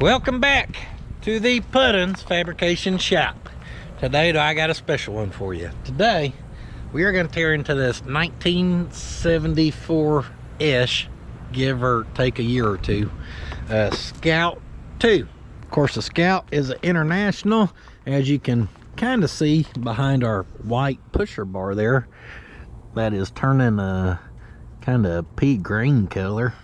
Welcome back to the Puddins Fabrication Shop. Today I got a special one for you. Today we are going to tear into this 1974-ish, give or take a year or two, Scout 2. Of course, the Scout is an International, as you can kind of see behind our white pusher bar there. That is turning a kind of pea green color.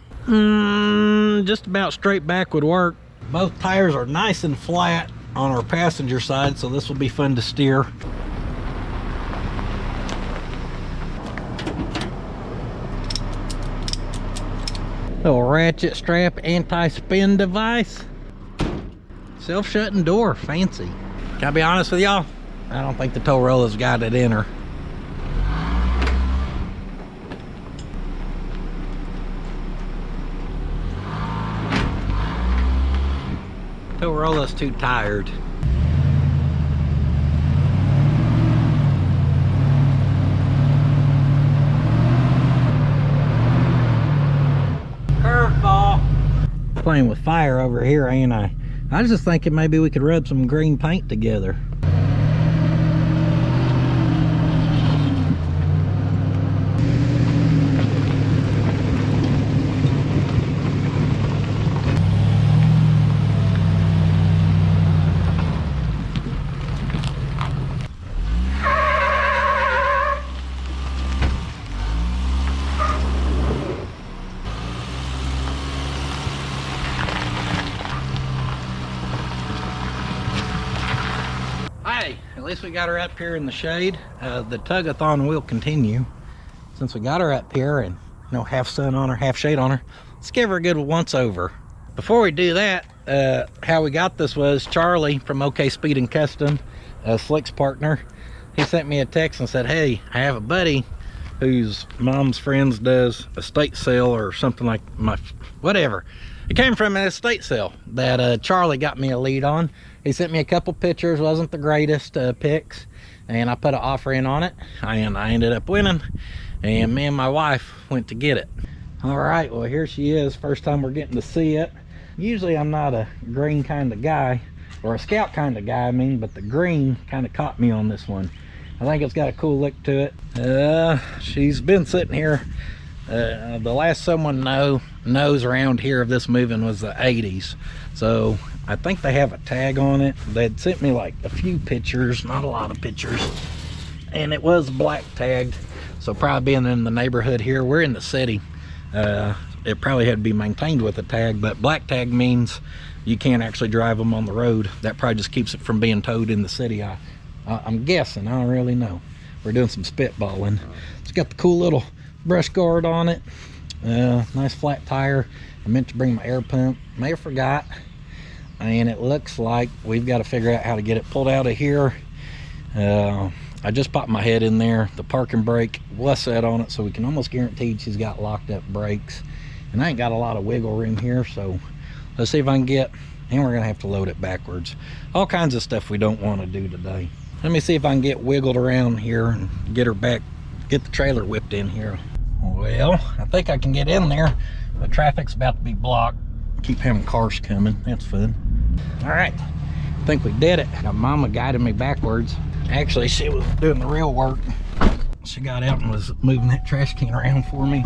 Just about straight back would work. Both tires are nice and flat on our passenger side, so this will be fun to steer. Little ratchet strap anti-spin device. Self-shutting door, fancy. Can I be honest with y'all? I don't think the tow rolla's got it in her. Tow rolla's too tired. Curveball. Playing with fire over here, ain't I? I was just thinking maybe we could rub some green paint together. Hey, at least we got her up here in the shade. The tug-a-thon will continue. Since we got her up here and half sun on her, half shade on her, let's give her a good once over. Before we do that, how we got this was Charlie from OK Speed and Custom, Slick's partner. He sent me a text and said, hey, I have a buddy whose mom's friends does estate sale or something like whatever. It came from an estate sale that Charlie got me a lead on. He sent me a couple pictures, wasn't the greatest pics, and I put an offer in on it, and I ended up winning, and me and my wife went to get it. All right, well, here she is. First time we're getting to see it. Usually I'm not a green kind of guy, or a Scout kind of guy, I mean, but the green kind of caught me on this one. I think it's got a cool look to it. She's been sitting here. The last someone knows around here of this moving was the 80's. So I think they have a tag on it. They'd sent me like a few pictures, not a lot of pictures. And it was black tagged. So probably being in the neighborhood here, we're in the city. It probably had to be maintained with a tag, but black tag means you can't actually drive them on the road. That probably just keeps it from being towed in the city. I'm guessing, I don't really know. We're doing some spitballing. It's got the cool little brush guard on it. Nice flat tire. I meant to bring my air pump, may have forgot, and it looks like we've got to figure out how to get it pulled out of here. I just popped my head in there. The parking brake was set on it, so we can almost guarantee she's got locked up brakes, and I ain't got a lot of wiggle room here, so let's see if I can get, and we're gonna have to load it backwards. All kinds of stuff we don't want to do today. Let me see if I can get wiggled around here and get her back, get the trailer whipped in here. Well, I think I can get in there. The traffic's about to be blocked. Keep having cars coming. That's fun. All right, I think we did it. Now, Mama guided me backwards. Actually, she was doing the real work. She got out and was moving that trash can around for me.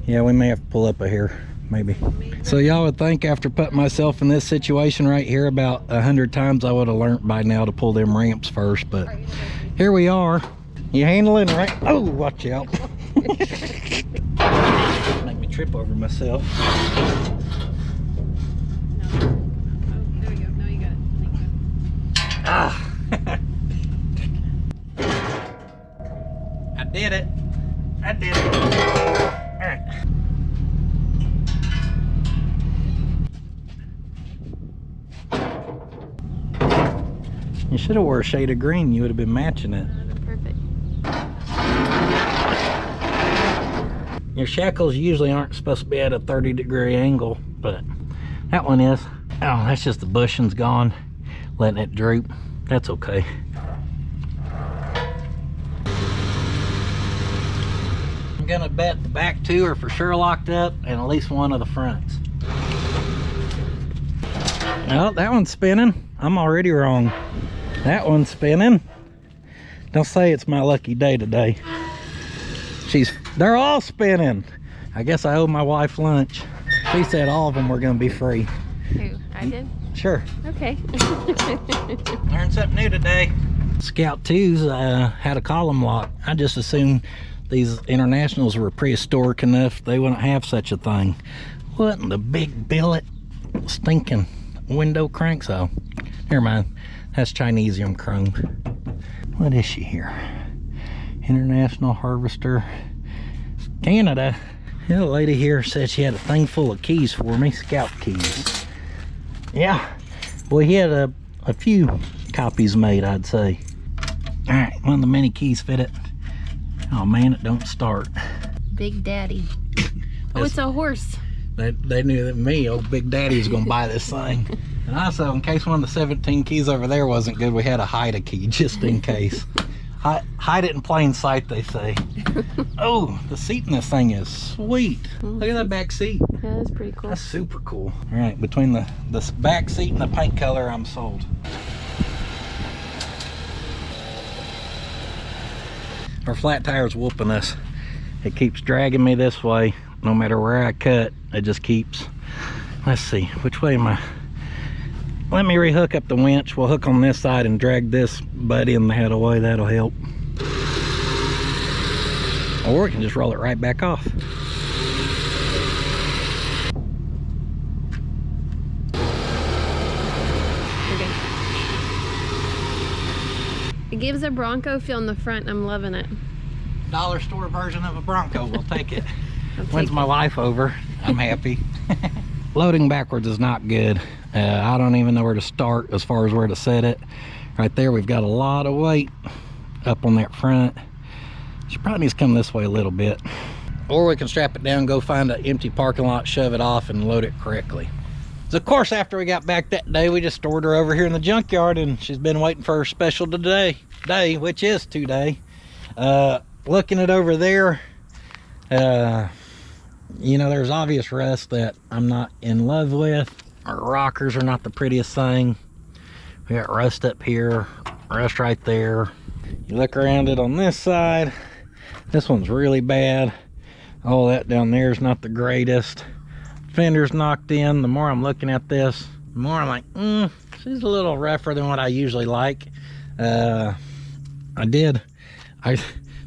Yeah, we may have to pull up a here, maybe. So y'all would think after putting myself in this situation right here about 100 times, I would have learned by now to pull them ramps first, but here we are. You handling right? Oh, watch out. Make me trip over myself. No. Oh, there we go. Now you got it. Thank you. Ah. I did it. I did it. All right. You should have wore a shade of green. You would have been matching it. Perfect. Your shackles usually aren't supposed to be at a 30-degree angle, but that one is. Oh, that's just the bushings gone, letting it droop. That's okay. gonna bet the back two are for sure locked up and at least one of the fronts. Oh, that one's spinning. I'm already wrong. That one's spinning. Don't say it's my lucky day today. They're all spinning. I guess I owe my wife lunch. She said all of them were gonna be free. Who? I did? Sure. Okay. Learned something new today. Scout 2s had a column lock. I just assumed these Internationals were prehistoric enough they wouldn't have such a thing. What in the big billet stinking window cranks? Oh, never mind. That's Chinesium chrome. What is she here? International Harvester, Canada. The lady here said she had a thing full of keys for me, Scout keys. Yeah, well, he had a few copies made, I'd say. All right, one of the many keys fit it. Oh man, it don't start. Big Daddy. Oh, it's a horse. They knew that me, old Big Daddy, was gonna buy this thing. And also, in case one of the 17 keys over there wasn't good, we had to hide a key just in case. Hide it in plain sight, they say. Oh, the seat in this thing is sweet. Look at that back seat. Yeah, that's pretty cool. That's super cool. All right, between the back seat and the paint color, I'm sold. Our flat tire's whooping us. It keeps dragging me this way. No matter where I cut, it just keeps. Let's see, which way am I? Let me rehook up the winch. We'll hook on this side and drag this butt in the head away. That'll help. Or we can just roll it right back off. Okay. It gives a Bronco feel in the front, and I'm loving it. Dollar store version of a Bronco. We'll take it. When's my life over? I'm happy. Loading backwards is not good. I don't even know where to start as far as where to set it. Right there, we've got a lot of weight up on that front. She probably needs to come this way a little bit. Or we can strap it down, go find an empty parking lot, shove it off, and load it correctly. So of course, after we got back that day, we just stored her over here in the junkyard, and she's been waiting for her special today, which is today. Looking at over there, you know, there's obvious rust that I'm not in love with. Our rockers are not the prettiest thing. We got rust up here, rust right there. You look around it on this side, this one's really bad. All that down there is not the greatest. Fender's knocked in. The more I'm looking at this, the more I'm like, she's a little rougher than what I usually like.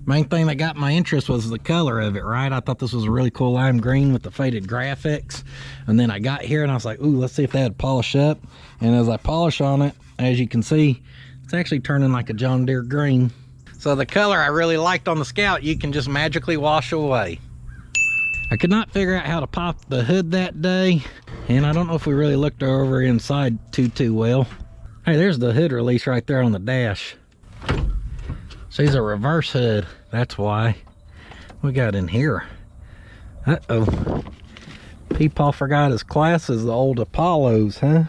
Main thing that got my interest was the color of it, right? I thought this was a really cool lime green with the faded graphics. And then I got here and I was like, ooh, let's see if they had polish up. And as I polish on it, as you can see, it's actually turning like a John Deere green. So the color I really liked on the Scout, you can just magically wash away. I could not figure out how to pop the hood that day. And I don't know if we really looked over inside too well. Hey, there's the hood release right there on the dash. She's a reverse hood, that's why. We got in here. Uh-oh. Peepaw forgot his classes, the old Apollos, huh? Or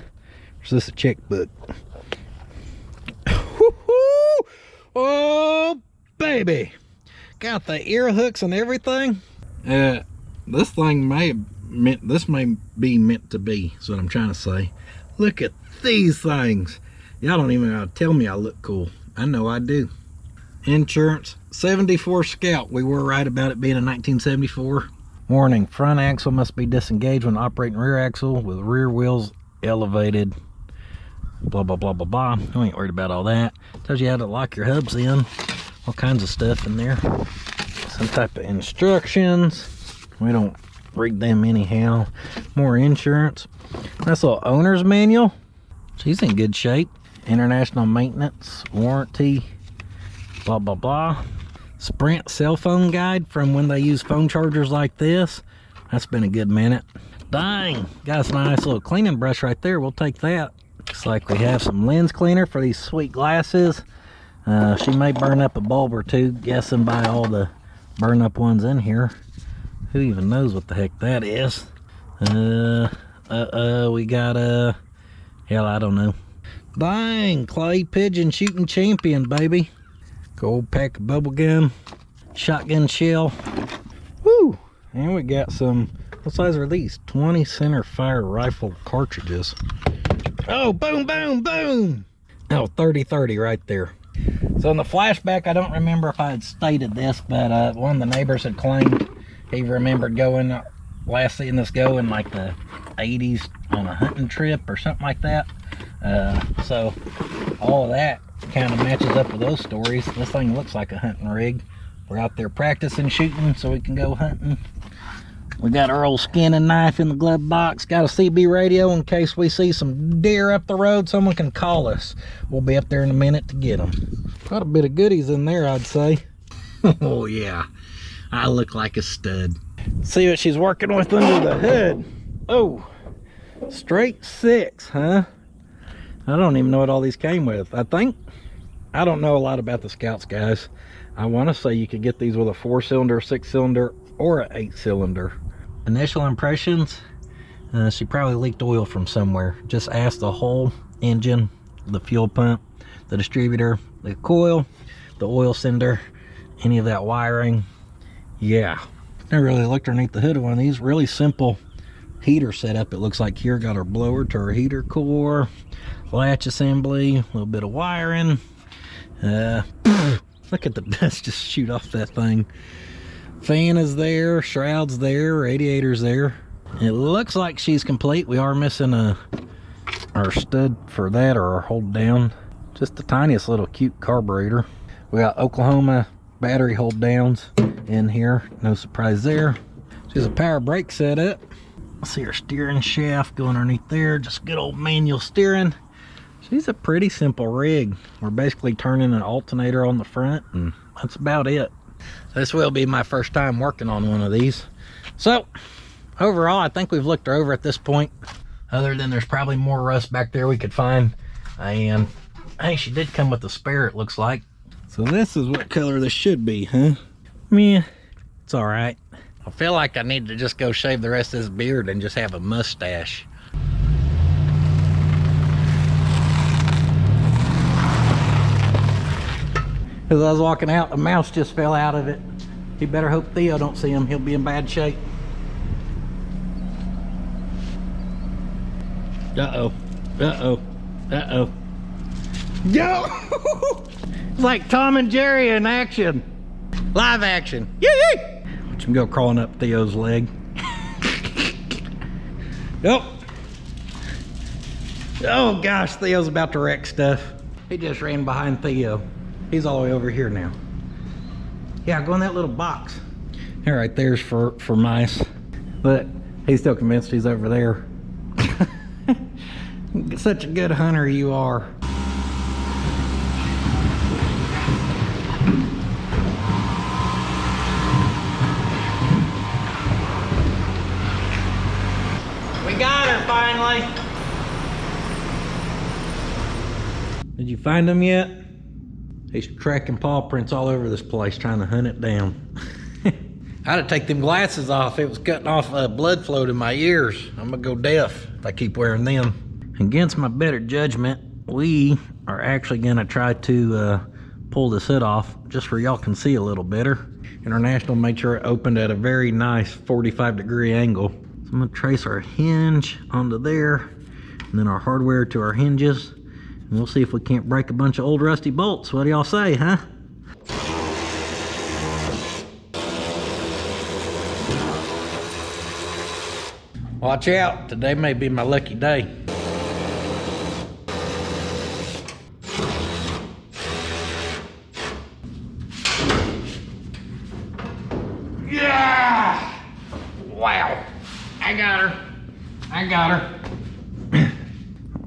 is this a checkbook? Oh, baby. Got the ear hooks and everything. This thing may be meant to be, is what I'm trying to say. Look at these things. Y'all don't even know how to tell me I look cool. I know I do. Insurance 74 Scout. We were right about it being a 1974. Warning, front axle must be disengaged when operating rear axle with rear wheels elevated. Blah blah blah blah blah. I ain't worried about all that. Tells you how to lock your hubs in. All kinds of stuff in there. Some type of instructions. We don't read them anyhow. More insurance. Nice little owner's manual. She's in good shape. International maintenance warranty. Blah blah blah. Sprint cell phone guide from when they use phone chargers like this. That's been a good minute. Dang, got us a nice little cleaning brush right there. We'll take that. Looks like we have some lens cleaner for these sweet glasses. She may burn up a bulb or two, guessing by all the burn up ones in here. Who even knows what the heck that is? We got hell, I don't know. Dang, clay pigeon shooting champion, baby. Gold pack of bubble gum, shotgun shell. And we got some, what size are these? 20 center fire rifle cartridges. Oh, boom, boom, boom. Oh, 30-30 right there. So in the flashback, I don't remember if I had stated this, but one of the neighbors had claimed he remembered going, last seeing this go in like the 80s on a hunting trip or something like that. So all of that kind of matches up with those stories. This thing looks like a hunting rig. We're out there practicing shooting so we can go hunting. We got our old skinning knife in the glove box. Got a CB radio in case we see some deer up the road. Someone can call us. We'll be up there in a minute to get them. Quite a bit of goodies in there, I'd say. Oh yeah, I look like a stud. See what she's working with under the hood. Oh, straight 6, huh? I don't even know what all these came with. I don't know a lot about the Scouts, guys. I want to say you could get these with a 4-cylinder, 6-cylinder, or an 8-cylinder. Initial impressions, she probably leaked oil from somewhere. Just ask the whole engine, the fuel pump, the distributor, the coil, the oil sender, any of that wiring. Yeah, never really looked underneath the hood of one of these. Really simple heater setup, it looks like here. Got our blower to our heater core, latch assembly, a little bit of wiring. Look at the dust just shoot off that thing. Fan is there, shroud's there, radiator's there. It looks like she's complete. We are missing our stud for that, or our hold down. Just the tiniest little cute carburetor. We got Oklahoma battery hold downs in here, no surprise there. She's a power brake setup. See her steering shaft going underneath there, just good old manual steering. She's a pretty simple rig. We're basically turning an alternator on the front, and that's about it. This will be my first time working on one of these. So overall, I think we've looked her over at this point, other than there's probably more rust back there we could find. And hey, she did come with a spare, it looks like. So this is what color this should be, huh? Meh, it's all right. I feel like I need to just go shave the rest of this beard and just have a mustache. As I was walking out, a mouse just fell out of it. You better hope Theo don't see him. He'll be in bad shape. Uh-oh. Uh-oh. Uh-oh. Yo! It's like Tom and Jerry in action. Live action. Yee-yee! Watch him go crawling up Theo's leg. Nope. Oh gosh, Theo's about to wreck stuff. He just ran behind Theo. He's all the way over here now. Yeah, go in that little box. All right, there's for mice. But he's still convinced he's over there. Such a good hunter you are. We got her finally. Did you find him yet? He's tracking paw prints all over this place, trying to hunt it down. I had to take them glasses off. It was cutting off blood flow to my ears. I'm gonna go deaf if I keep wearing them. Against my better judgment, we are actually gonna try to pull this hood off just where y'all can see a little better. International made sure it opened at a very nice 45-degree angle. So I'm gonna trace our hinge onto there, and then our hardware to our hinges. And we'll see if we can't break a bunch of old rusty bolts. What do y'all say, huh? Watch out, today may be my lucky day. Yeah! Wow, I got her. I got her.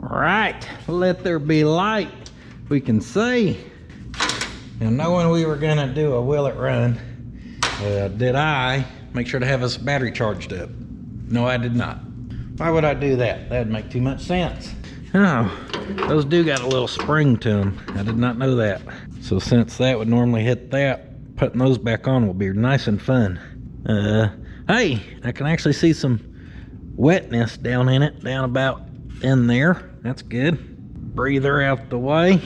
All right, let there be light. We can see. Now, knowing we were gonna do a will it run, did I make sure to have us battery charged up? No, I did not. Why would I do that? That'd make too much sense. Oh, those do got a little spring to them. I did not know that. So since that would normally hit that, putting those back on will be nice and fun. Hey, I can actually see some wetness down in it, down about in there. That's good. Breather out the way.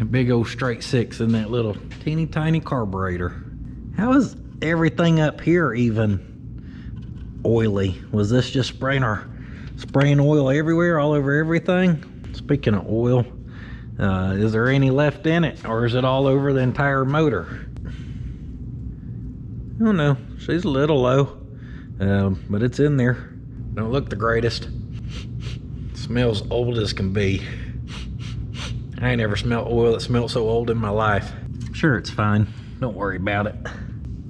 A big old straight 6 in that little teeny tiny carburetor. How is everything up here even oily. Was this just spraying oil everywhere, all over everything? Speaking of oil, is there any left in it, or is it all over the entire motor? I don't know. She's a little low, but it's in there. Don't look the greatest. Smells old as can be. I ain't never smelled oil that smelled so old in my life. Sure, it's fine. Don't worry about it.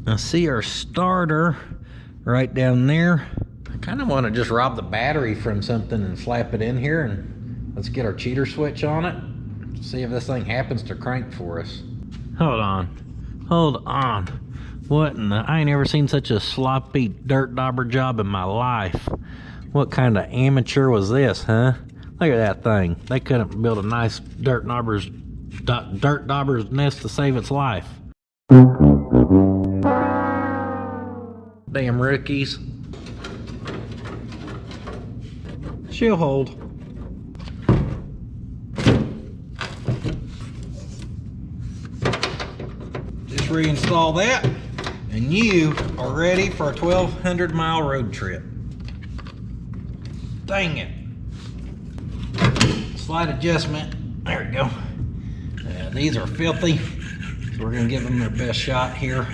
I see our starter right down there. I kind of want to just rob the battery from something and slap it in here, and let's get our cheater switch on it. See if this thing happens to crank for us. Hold on. What in the, I ain't ever seen such a sloppy dirt dauber job in my life. What kind of amateur was this, huh? Look at that thing. They couldn't build a nice dirt dauber's nest to save its life. Damn rookies. She'll hold. Just reinstall that, and you are ready for a 1,200-mile road trip. Dang it. Slight adjustment. There we go. These are filthy, so we're gonna give them their best shot here.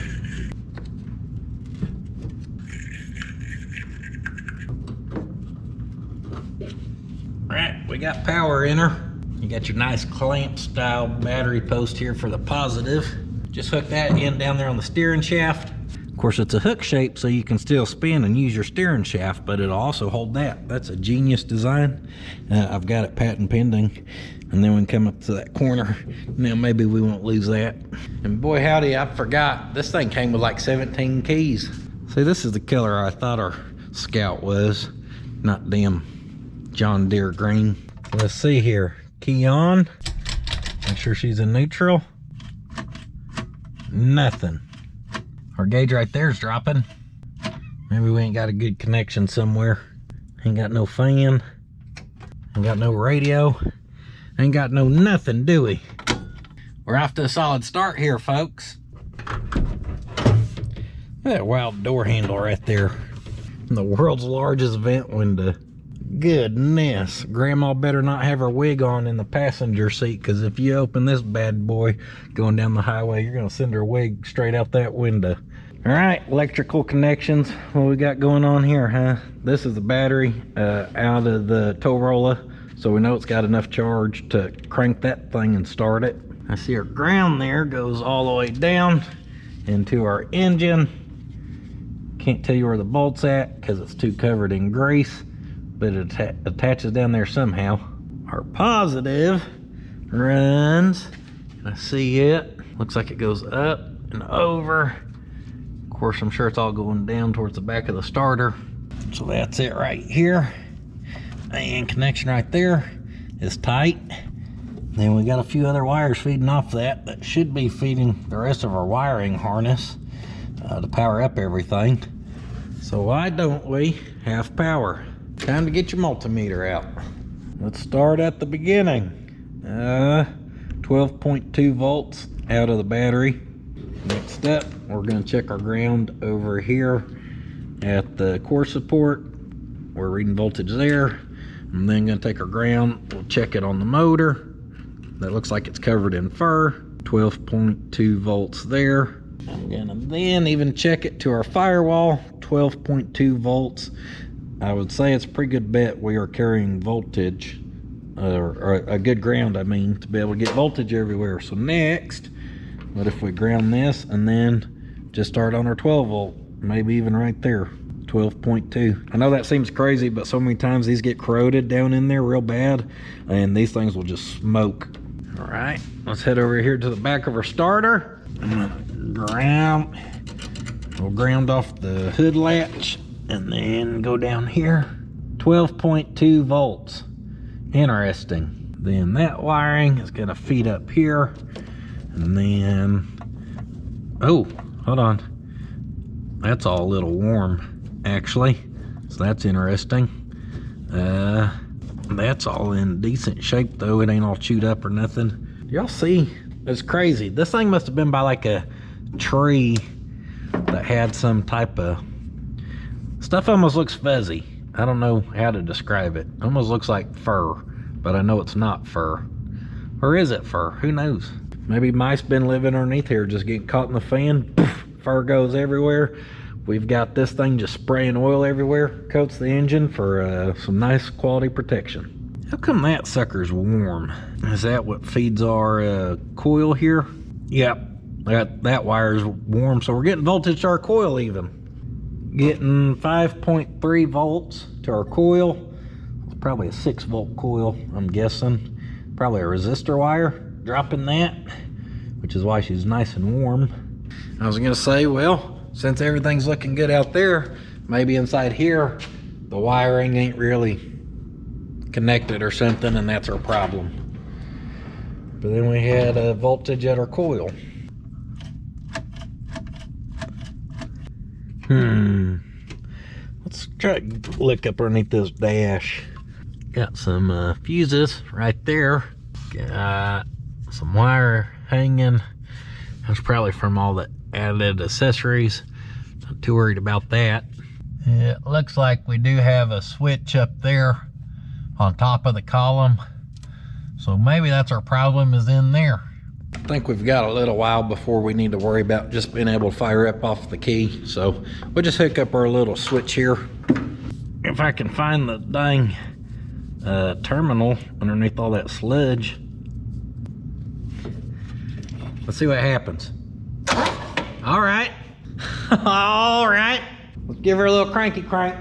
Right, we got power in her. You got your nice clamp style battery post here for the positive. Just hook that in down there on the steering shaft. Of course, it's a hook shape, so you can still spin and use your steering shaft, but it'll also hold that. That's a genius design. I've got it patent pending. And then we can come up to that corner. Now maybe we won't lose that. And boy howdy, I forgot. This thing came with like 17 keys. See, this is the color I thought our Scout was. Not damn John Deere green. Let's see here. Key on. Make sure she's in neutral. Nothing. Our gauge right there is dropping. Maybe we ain't got a good connection somewhere. Ain't got no fan. Ain't got no radio. Ain't got no nothing, do we? We're off to a solid start here, folks. Look at that wild door handle right there. The world's largest vent window. Goodness. Grandma better not have her wig on in the passenger seat, because if you open this bad boy going down the highway, you're going to send her wig straight out that window. All right, electrical connections. What we got going on here, huh? This is the battery out of the tow roller. So we know it's got enough charge to crank that thing and start it. I see our ground there goes all the way down into our engine. Can't tell you where the bolt's at because it's too covered in grease, but it attaches down there somehow. Our positive runs, I see it. Looks like it goes up and over. Of course, I'm sure it's all going down towards the back of the starter. So that's it right here. And connection right there is tight. Then we got a few other wires feeding off that should be feeding the rest of our wiring harness to power up everything. So why don't we have power? Time to get your multimeter out. Let's start at the beginning. 12.2 volts out of the battery. Next up, we're going to check our ground over here at the core support. We're reading voltage there. I'm then going to take our ground, we'll check it on the motor. That looks like it's covered in fur. 12.2 volts there. I'm going to then even check it to our firewall. 12.2 volts. I would say it's a pretty good bet we are carrying voltage, or a good ground, I mean, to be able to get voltage everywhere. So next, what if we ground this and then just start on our 12 volt, maybe even right there. 12.2. I know that seems crazy, but so many times these get corroded down in there real bad, and these things will just smoke. All right, let's head over here to the back of our starter. We'll ground off the hood latch and then go down here. 12.2 volts. Interesting. Then that wiring is gonna feed up here, and then, oh, hold on. That's all a little warm, actually, so that's interesting. That's all in decent shape though. It ain't all chewed up or nothing. Y'all see? It's crazy. This thing must have been by like a tree that had some type of Stuff almost looks fuzzy. I don't know how to describe it. Almost looks like fur, but I know it's not fur. Or is it fur? Who knows? Maybe mice been living underneath here, just getting caught in the fan. Poof, fur goes everywhere. We've got this thing just spraying oil everywhere. Coats the engine for some nice quality protection. How come that sucker's warm? Is that what feeds our coil here? Yep, that wire's warm, so we're getting voltage to our coil even. Getting 5.3 volts to our coil. It's probably a 6-volt coil, I'm guessing. Probably a resistor wire, dropping that, which is why she's nice and warm. I was gonna say, well, since everything's looking good out there, maybe inside here, the wiring ain't really connected or something, and that's our problem. But then we had a voltage at our coil. Let's try to look up underneath this dash. Got some fuses right there. Got some wire hanging. That's probably from all the added accessories. Not too worried about that. It looks like we do have a switch up there on top of the column. So maybe that's our problem, is in there. I think we've got a little while before we need to worry about just being able to fire up off the key. So we'll just hook up our little switch here. If I can find the dang terminal underneath all that sludge. Let's see what happens. All right. All right. Let's give her a little cranky crank.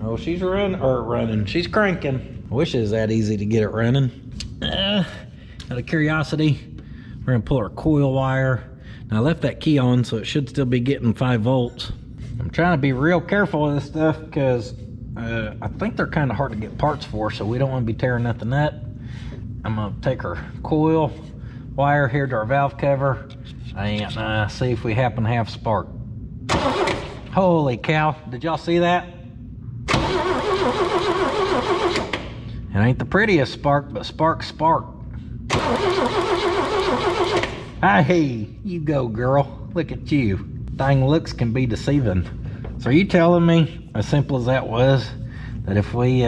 Oh, she's running. She's cranking. I wish it was that easy to get it running. Out of curiosity, we're gonna pull our coil wire. Now I left that key on, so it should still be getting 5 volts. I'm trying to be real careful with this stuff because I think they're kind of hard to get parts for, so we don't want to be tearing nothing up. I'm gonna take our coil wire here to our valve cover and see if we happen to have spark. Holy cow, did y'all see that? It ain't the prettiest spark, but spark. Hey, you go, girl. Look at you. Dang, looks can be deceiving. So are you telling me, as simple as that was, that if we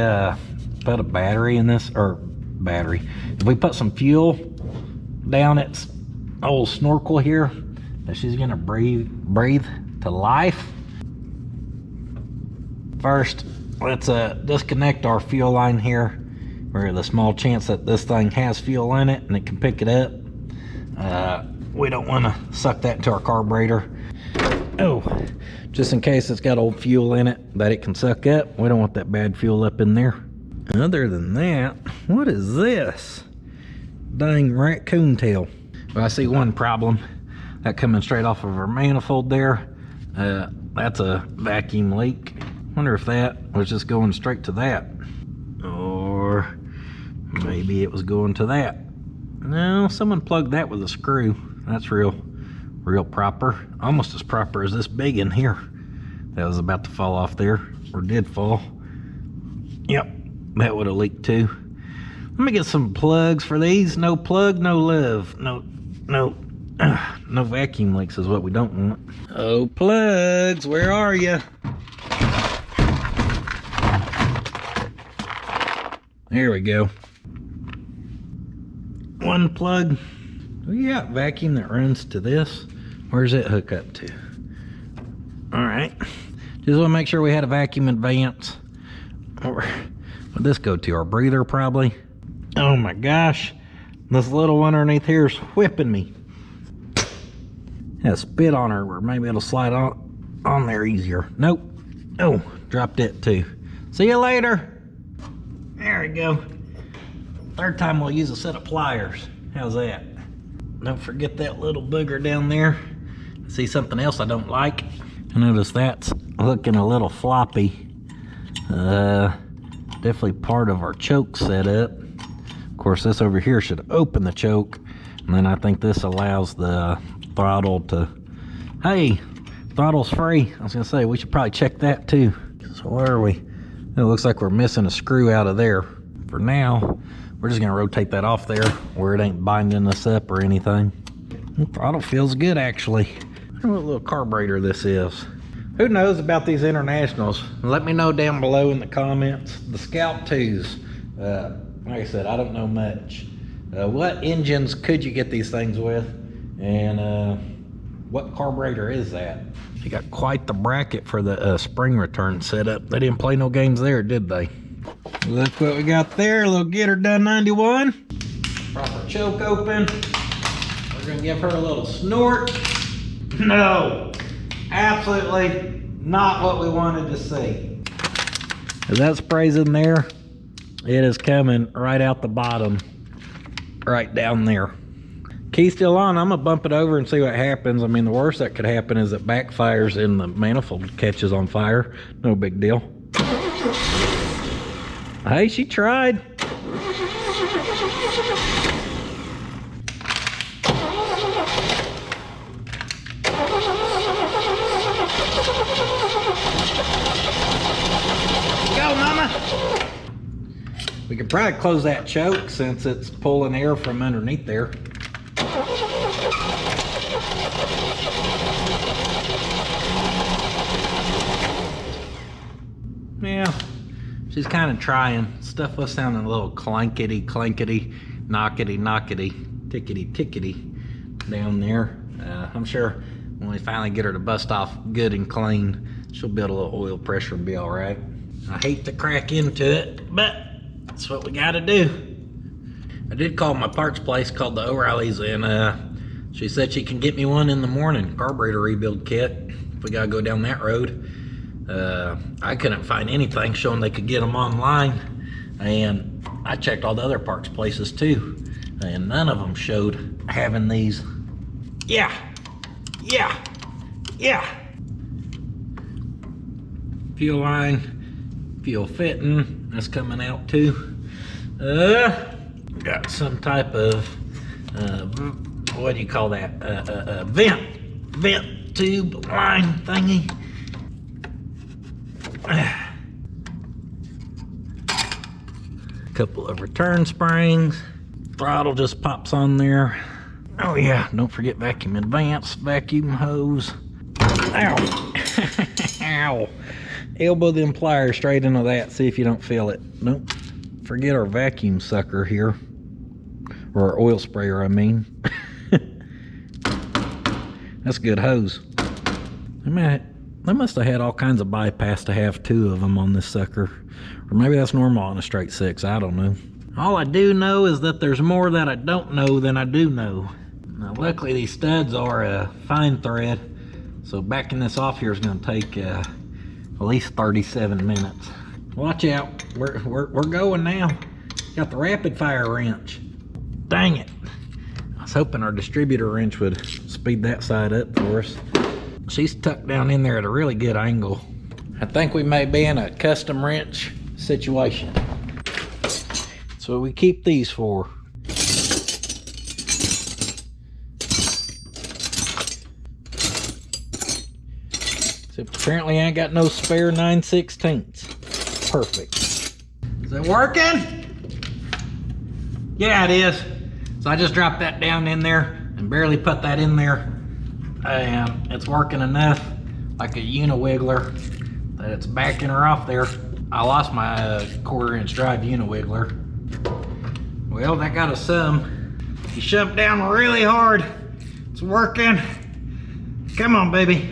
put a battery in this, if we put some fuel down its old snorkel here, that she's gonna breathe to life? First, let's disconnect our fuel line here. Where the small chance that this thing has fuel in it and it can pick it up. We don't want to suck that into our carburetor. Oh, just in case it's got old fuel in it that it can suck up. We don't want that bad fuel up in there. Other than that, what is this? Dang raccoon tail. Well, I see one problem. That coming straight off of our manifold there. That's a vacuum leak. Wonder if that was just going straight to that. Or maybe it was going to that. No, someone plugged that with a screw. That's real proper. Almost as proper as this big in here. That was about to fall off there, or did fall. Yep, that would have leaked too. Let me get some plugs for these. No plug, no love. No vacuum leaks is what we don't want. Oh, plugs, where are you? There we go. One plug. We got vacuum that runs to this. Where's it hook up to? All right. Just want to make sure we had a vacuum advance. Or what'd this go to? Our breather probably. Oh my gosh. This little one underneath here is whipping me. Had a spit on her, or maybe it'll slide on there easier. Nope. Oh, dropped it too. See you later. There we go. Third time we'll use a set of pliers. How's that? Don't forget that little booger down there. See something else I don't like? I notice that's looking a little floppy. Definitely part of our choke setup. Of course, this over here should open the choke. And then I think this allows the throttle to... Hey, throttle's free. I was gonna say, we should probably check that too. So where are we? It looks like we're missing a screw out of there. For now, we're just gonna rotate that off there where it ain't binding us up or anything. The throttle feels good actually. What little carburetor this is. Who knows about these internationals? Let me know down below in the comments. The Scout 2s. Like I said, I don't know much. What engines could you get these things with? And what carburetor is that? You got quite the bracket for the spring return setup. They didn't play no games there, did they? Look what we got there. A little Get Her Done 91. Proper choke open. We're gonna give her a little snort. No, absolutely not what we wanted to see. As that sprays in there, it is coming right out the bottom, right down there. Key still on. I'm gonna bump it over and see what happens. I mean, the worst that could happen is it backfires and the manifold catches on fire. No big deal. Hey, she tried. Go, mama. We could probably close that choke since it's pulling air from underneath there. Yeah, she's kind of trying. Stuff was sounding a little clankety, clankety, knockety, knockety, tickety, tickety down there. I'm sure when we finally get her to bust off good and clean, she'll build a little oil pressure and be all right. I hate to crack into it, but that's what we gotta do. I did call my parts place called the O'Reilly's, and she said she can get me one in the morning, carburetor rebuild kit, if we gotta go down that road. I couldn't find anything showing they could get them online, and I checked all the other parts places too, and none of them showed having these. Yeah, yeah, yeah. Fuel line, fuel fitting, that's coming out too. Got some type of, what do you call that? Vent tube line thingy. Couple of return springs. Throttle just pops on there. Oh yeah, don't forget vacuum advance, vacuum hose. Ow. Ow. Elbow them pliers straight into that, see if you don't feel it. Don't forget our vacuum sucker here. Or our oil sprayer, I mean. That's a good hose. They must have had all kinds of bypass to have two of them on this sucker. Or maybe that's normal on a straight six, I don't know. All I do know is that there's more that I don't know than I do know. Now luckily these studs are a fine thread, so backing this off here is gonna take at least 37 minutes. Watch out, we're going now. Got the rapid fire wrench. Dang it. I was hoping our distributor wrench would speed that side up for us. She's tucked down in there at a really good angle. I think we may be in a custom wrench situation. That's what we keep these for. Except apparently I ain't got no spare 9/16. Perfect. Is it working? Yeah, it is. So I just dropped that down in there and barely put that in there. And it's working enough, like a uni-wiggler, that it's backing her off there. I lost my 1/4 inch drive uni-wiggler. Well, that got us some. You shoved down really hard. It's working. Come on, baby.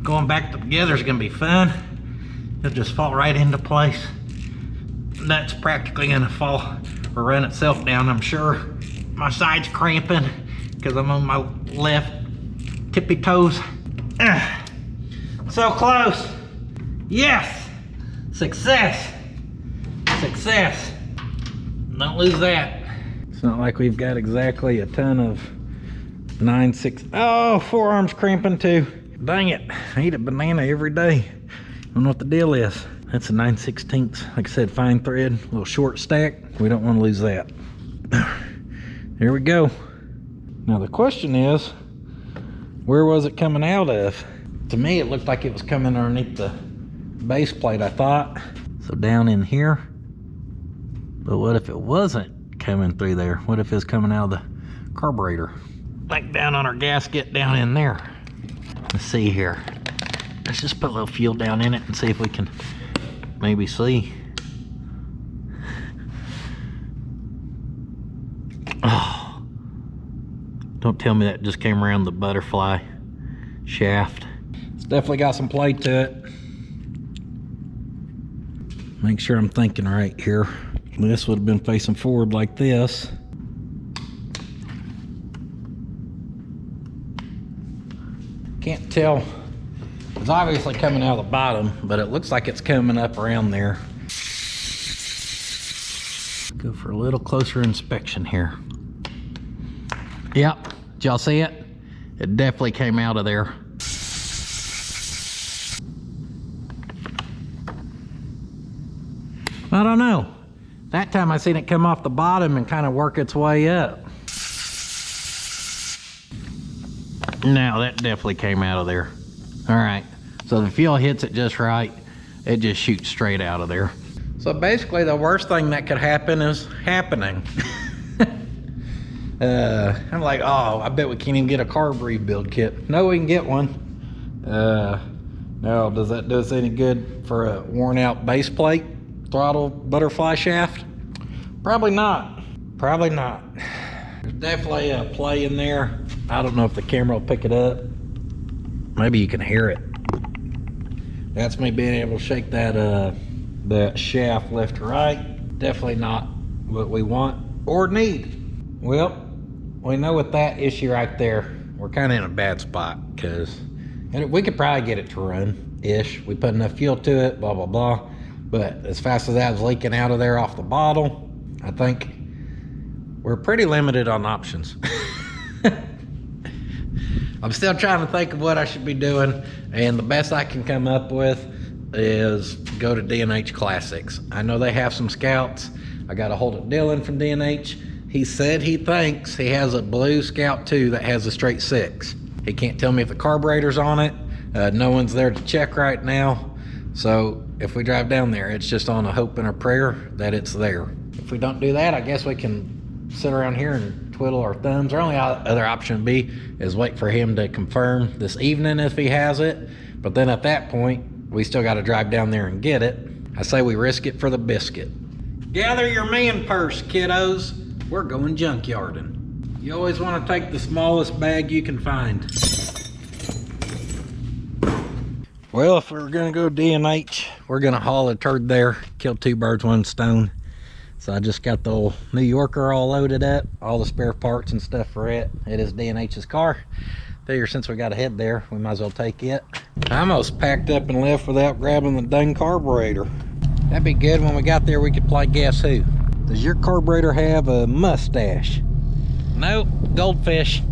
Going back together is gonna be fun. It'll just fall right into place. That's practically gonna fall or run itself down, I'm sure. My side's cramping because I'm on my left tippy toes. So close. Yes. Success. Success. Don't lose that. It's not like we've got exactly a ton of 9/6. Oh, forearm's cramping too. Dang it. I eat a banana every day. I don't know what the deal is. That's a 9/16. Like I said, fine thread, a little short stack. We don't want to lose that. Here we go. Now the question is, where was it coming out of? To me, it looked like it was coming underneath the base plate, I thought. So down in here. But what if it wasn't coming through there? What if it's coming out of the carburetor? Like down on our gasket down in there. Let's see here. Let's just put a little fuel down in it and see if we can maybe see. Oh, don't tell me that just came around the butterfly shaft. It's definitely got some play to it. Make sure I'm thinking right here. This would have been facing forward like this. Can't tell. It's obviously coming out of the bottom, but it looks like it's coming up around there. Go for a little closer inspection here. Yep, did y'all see it? It definitely came out of there. I don't know. That time I seen it come off the bottom and kind of work its way up. No, that definitely came out of there. All right, so the fuel hits it just right. It just shoots straight out of there. So basically the worst thing that could happen is happening. I'm like, oh, I bet we can't even get a carb rebuild kit. No, we can get one. No, does that do us any good for a worn out base plate, throttle, butterfly shaft? Probably not. Probably not. There's definitely a play in there. I don't know if the camera will pick it up. Maybe you can hear it. That's me being able to shake that shaft left to right. Definitely not what we want or need. Well, we know with that issue right there, we're kind of in a bad spot, because we could probably get it to run-ish. We put enough fuel to it, blah, blah, blah. But as fast as that was leaking out of there off the bottle, I think we're pretty limited on options. I'm still trying to think of what I should be doing, and the best I can come up with is go to D&H Classics. I know they have some Scouts. I got a hold of Dylan from D&H. He said he thinks he has a blue Scout 2 that has a straight 6. He can't tell me if the carburetor's on it. No one's there to check right now. So if we drive down there, it's just on a hope and a prayer that it's there. If we don't do that, I guess we can sit around here and twiddle our thumbs. Our only other option B is wait for him to confirm this evening if he has it. But then at that point, we still got to drive down there and get it. I say we risk it for the biscuit. Gather your man purse, kiddos. We're going junkyarding. You always want to take the smallest bag you can find. Well, if we're gonna go D&H, we're gonna haul a turd there, kill 2 birds, 1 stone. So I just got the old New Yorker all loaded up, all the spare parts and stuff for it. It is D&H's car. Figure since we got a head there, we might as well take it. I almost packed up and left without grabbing the dang carburetor. That'd be good. When we got there, we could play Guess Who. Does your carburetor have a mustache? Nope, goldfish.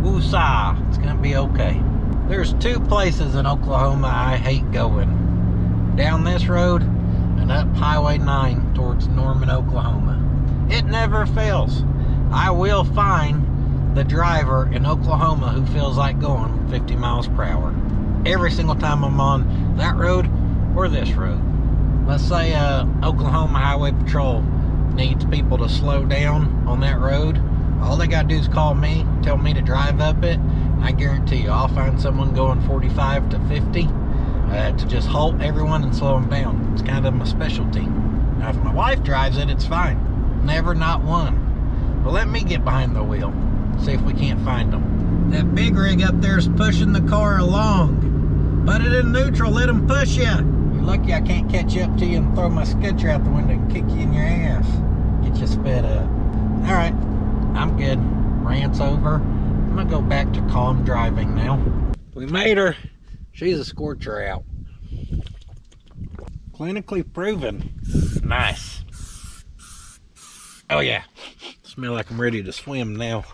Woosah, it's gonna be okay. There's 2 places in Oklahoma I hate going. Down this road and up Highway 9 towards Norman, Oklahoma. It never fails. I will find the driver in Oklahoma who feels like going 50 miles per hour. Every single time I'm on that road or this road. Let's say Oklahoma Highway Patrol needs people to slow down on that road. All they gotta do is call me, tell me to drive up it. I guarantee you, I'll find someone going 45 to 50 to just halt everyone and slow them down. It's kind of my specialty. Now, if my wife drives it, it's fine. Never not one. But let me get behind the wheel, see if we can't find them. That big rig up there is pushing the car along. Put it in neutral, let them push you. You're lucky I can't catch up to you and throw my sketcher out the window and kick you in your ass. Get you sped up. All right, I'm good. Rant's over. I'm gonna go back to calm driving now. We made her. She's a scorcher out. Clinically proven. Nice. Oh yeah. Smell like I'm ready to swim now.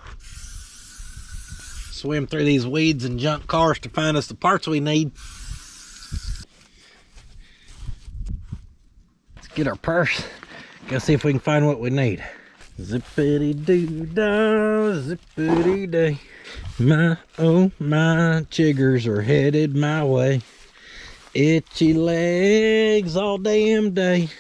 Swim through these weeds and junk cars to find us the parts we need. Let's get our purse. Go see if we can find what we need. Zippity-doo-dah, zippity-day. My, oh, my chiggers are headed my way. Itchy legs all damn day.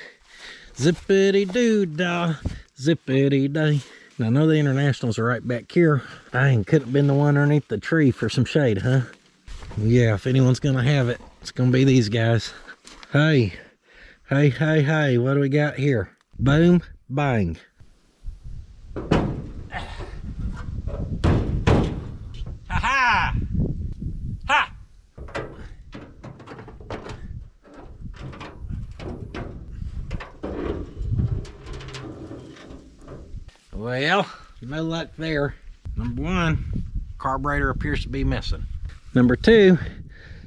Zippity-doo-dah, zippity-day. Now, I know the Internationals are right back here. Dang, could have been the one underneath the tree for some shade, huh? Yeah, if anyone's gonna have it, it's gonna be these guys. Hey, hey, hey, hey, what do we got here? Boom, bang. Ha-ha! Ha! Well, no luck there. Number one, carburetor appears to be missing. Number two,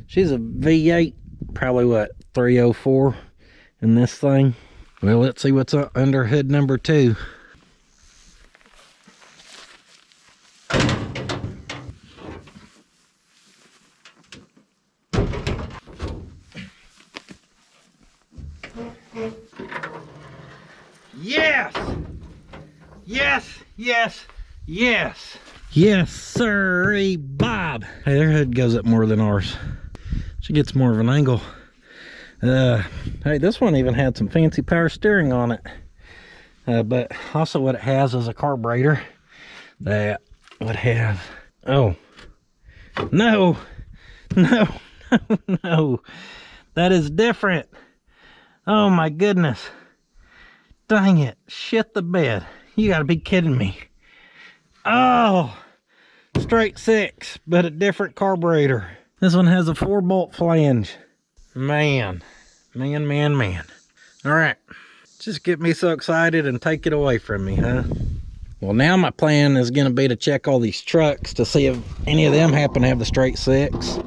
she's a V8, probably what, 304 in this thing. Well, let's see what's under hood number two. Yes! Yes, yes, yes. Yes, sirree, Bob. Hey, their hood goes up more than ours. She gets more of an angle. Hey, this one even had some fancy power steering on it. But also what it has is a carburetor that would have... Oh. No. No, no, no. That is different. Oh my goodness. Dang it. Shit the bed. You gotta be kidding me. Oh, straight six, but a different carburetor. This one has a 4-bolt flange. Man. All right, just get me so excited and take it away from me, huh? Well, now my plan is gonna be to check all these trucks to see if any of them happen to have the straight six.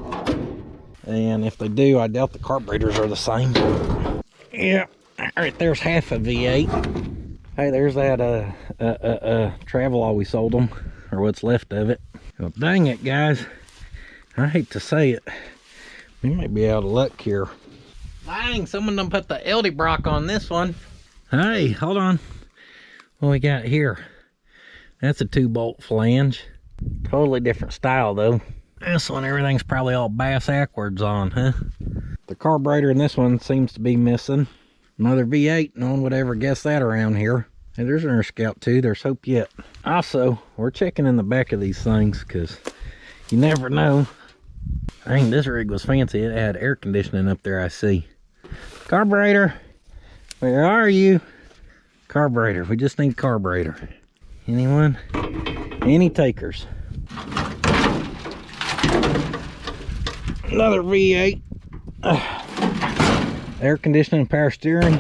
And if they do, I doubt the carburetors are the same. Yeah, all right, there's half a V8. Hey, there's that Travelall we sold them, or what's left of it. Well, dang it, guys. I hate to say it. We might be out of luck here. Dang, someone done put the Eldebrock on this one. Hey, hold on. What we got here? That's a 2-bolt flange. Totally different style, though. This one, everything's probably all bass backwards on, huh? The carburetor in this one seems to be missing. Another V8, no one would ever guess that around here. Hey, there's an Air Scout too, there's hope yet. Also, we're checking in the back of these things because you never know. Dang, this rig was fancy. It had air conditioning up there, I see. Carburetor, where are you? Carburetor, we just need carburetor. Anyone? Any takers? Another V8. Air conditioning and power steering.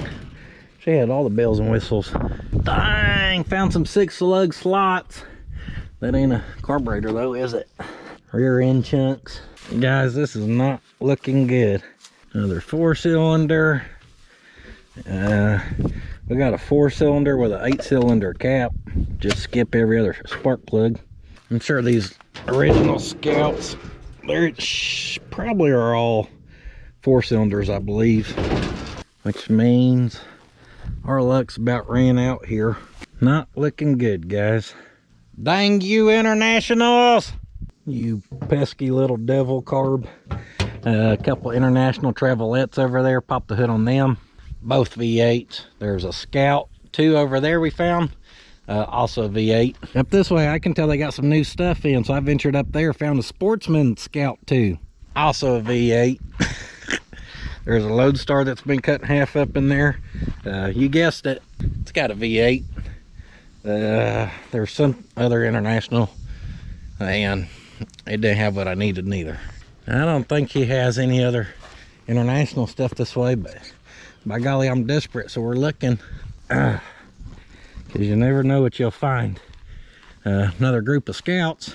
She had all the bells and whistles. Dang, found some 6-lug slots. That ain't a carburetor though, is it? Rear end chunks. Guys, this is not looking good. Another 4-cylinder. We got a 4-cylinder with an 8-cylinder cap. Just skip every other spark plug. I'm sure these original Scouts, they're probably are all 4-cylinders, I believe, which means our luck's about ran out here. Not looking good, guys. Dang you Internationals, you pesky little devil carb. A couple International Travelettes over there, pop the hood on them, both V8s. There's a Scout 2 over there we found, also a V8. Up this way I can tell they got some new stuff in, so I ventured up there, found a Sportsman Scout 2, also a V8. There's a Lodestar that's been cut in half up in there. You guessed it, it's got a V8. There's some other International, and it didn't have what I needed neither. I don't think he has any other International stuff this way, but by golly, I'm desperate, so we're looking. Because you never know what you'll find. Another group of Scouts.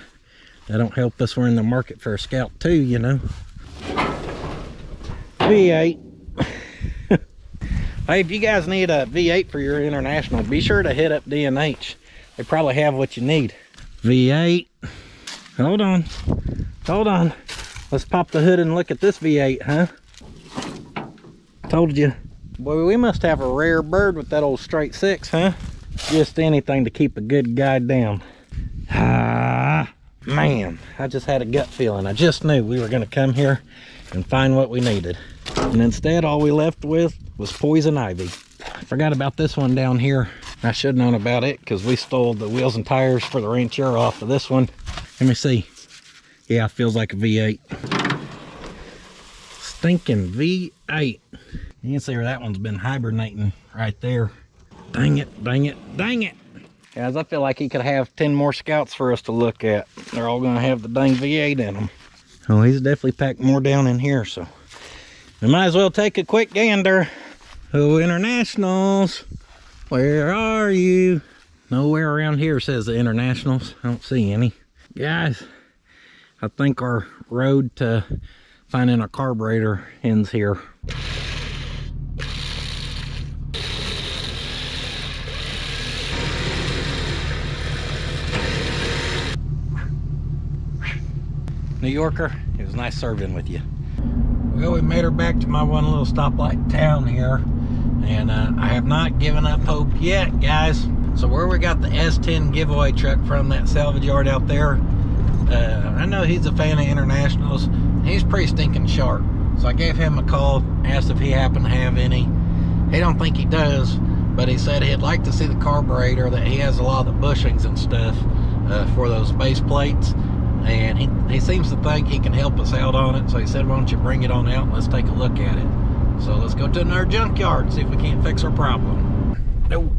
That don't help us, we're in the market for a Scout 2, you know. V8. Hey, if you guys need a V8 for your International, be sure to hit up D&H. They probably have what you need. V8. Hold on. Hold on. Let's pop the hood and look at this V8, huh? Told you. Boy, we must have a rare bird with that old straight 6, huh? Just anything to keep a good guy down. Ah, man, I just had a gut feeling. I just knew we were going to come here and find what we needed. And instead, all we left with was poison ivy. I forgot about this one down here. I should have known about it because we stole the wheels and tires for the Ranchero off of this one. Let me see. Yeah, it feels like a V8. Stinking V8. You can see where that one's been hibernating right there. Dang it, dang it, dang it. Guys, I feel like he could have 10 more Scouts for us to look at. They're all going to have the dang V8 in them. Oh, he's definitely packed more down in here, so we might as well take a quick gander. Oh, Internationals, where are you? Nowhere around here says the Internationals. I don't see any. Guys, I think our road to finding a carburetor ends here. New Yorker, it was nice serving with you. Well, we made her back to my one little stoplight in town here, and I have not given up hope yet, guys. So where we got the S10 giveaway truck from, that salvage yard out there, I know he's a fan of Internationals. He's pretty stinking sharp, so I gave him a call, asked if he happened to have any. He don't think he does, but he said he'd like to see the carburetor, that he has a lot of the bushings and stuff for those base plates. And he seems to think he can help us out on it, so he said, why don't you bring it on out and let's take a look at it. So let's go to another junkyard and see if we can't fix our problem. Nope.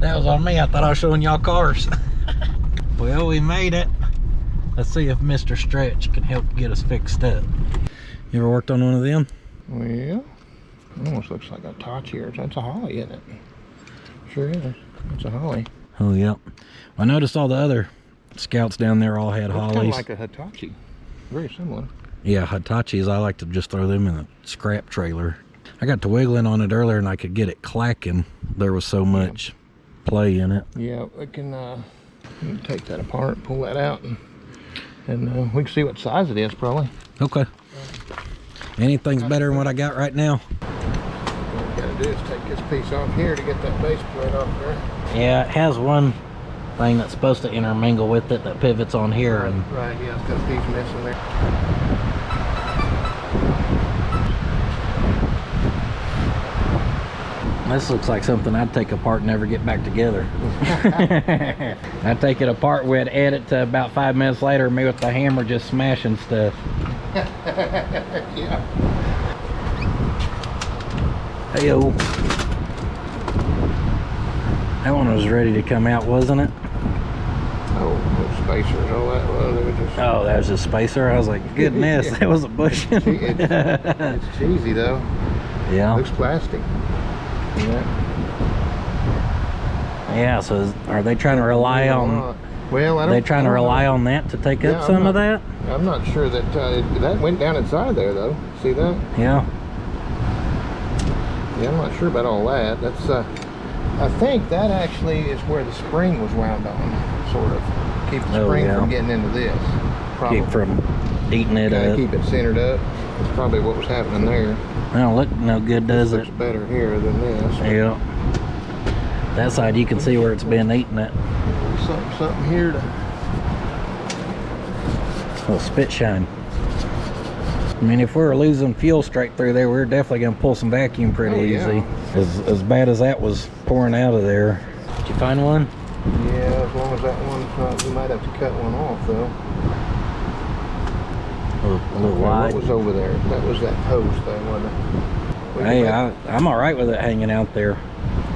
That was on me. I thought I was showing y'all cars. Well, we made it. Let's see if Mr. Stretch can help get us fixed up. You ever worked on one of them? Well, it almost looks like a Hitachi here. That's a Holly, isn't it? Sure is. It's a Holly. Oh, yeah. Well, I noticed all the other Scouts down there all had Hollies. Kind of like a Hitachi. Very similar. Yeah, Hitachis, I like to just throw them in a scrap trailer. I got to wiggling on it earlier and I could get it clacking. There was so much play in it. Yeah, we can take that apart, pull that out, and we can see what size it is, probably. Okay. Anything's better than what I got right now. What we gotta do is take this piece off here to get that base plate off there. Yeah, it has one thing that's supposed to intermingle with it that pivots on here, and right, yeah, it's got a piece missing there. this looks like something I'd take apart and never get back together. I'd take it apart, we'd add it to about 5 minutes later, me with the hammer just smashing stuff. Yeah. Hey-o. That one was ready to come out, wasn't it? Oh, those spacers, all that was. It was just... Oh, that was a spacer? I was like, goodness, Yeah. that was a bushing. It's cheesy, though. Yeah. Looks plastic. Yeah. Yeah, so are they trying to rely on... Well, I don't... They trying to rely on that to take up some of that? I'm not sure that... that went down inside there, though. See that? Yeah. Yeah, I'm not sure about all that. That's... I think that actually is where the spring was wound on, sort of. Keep the spring from getting into this. Probably. Keep from eating it up. Keep it centered up. That's probably what was happening there. Well, look no good, does it? Looks better here than this. Yeah. That side you can see where it's been eating it. Something here to... A little spit shine. I mean, if we were losing fuel straight through there, we were definitely going to pull some vacuum pretty easy. As bad as that was pouring out of there. Did you find one? Yeah, as long as that one's not, we might have to cut one off, though. A little wide. What was over there? That was that post thing, wasn't it? Hey, I'm all right with it hanging out there.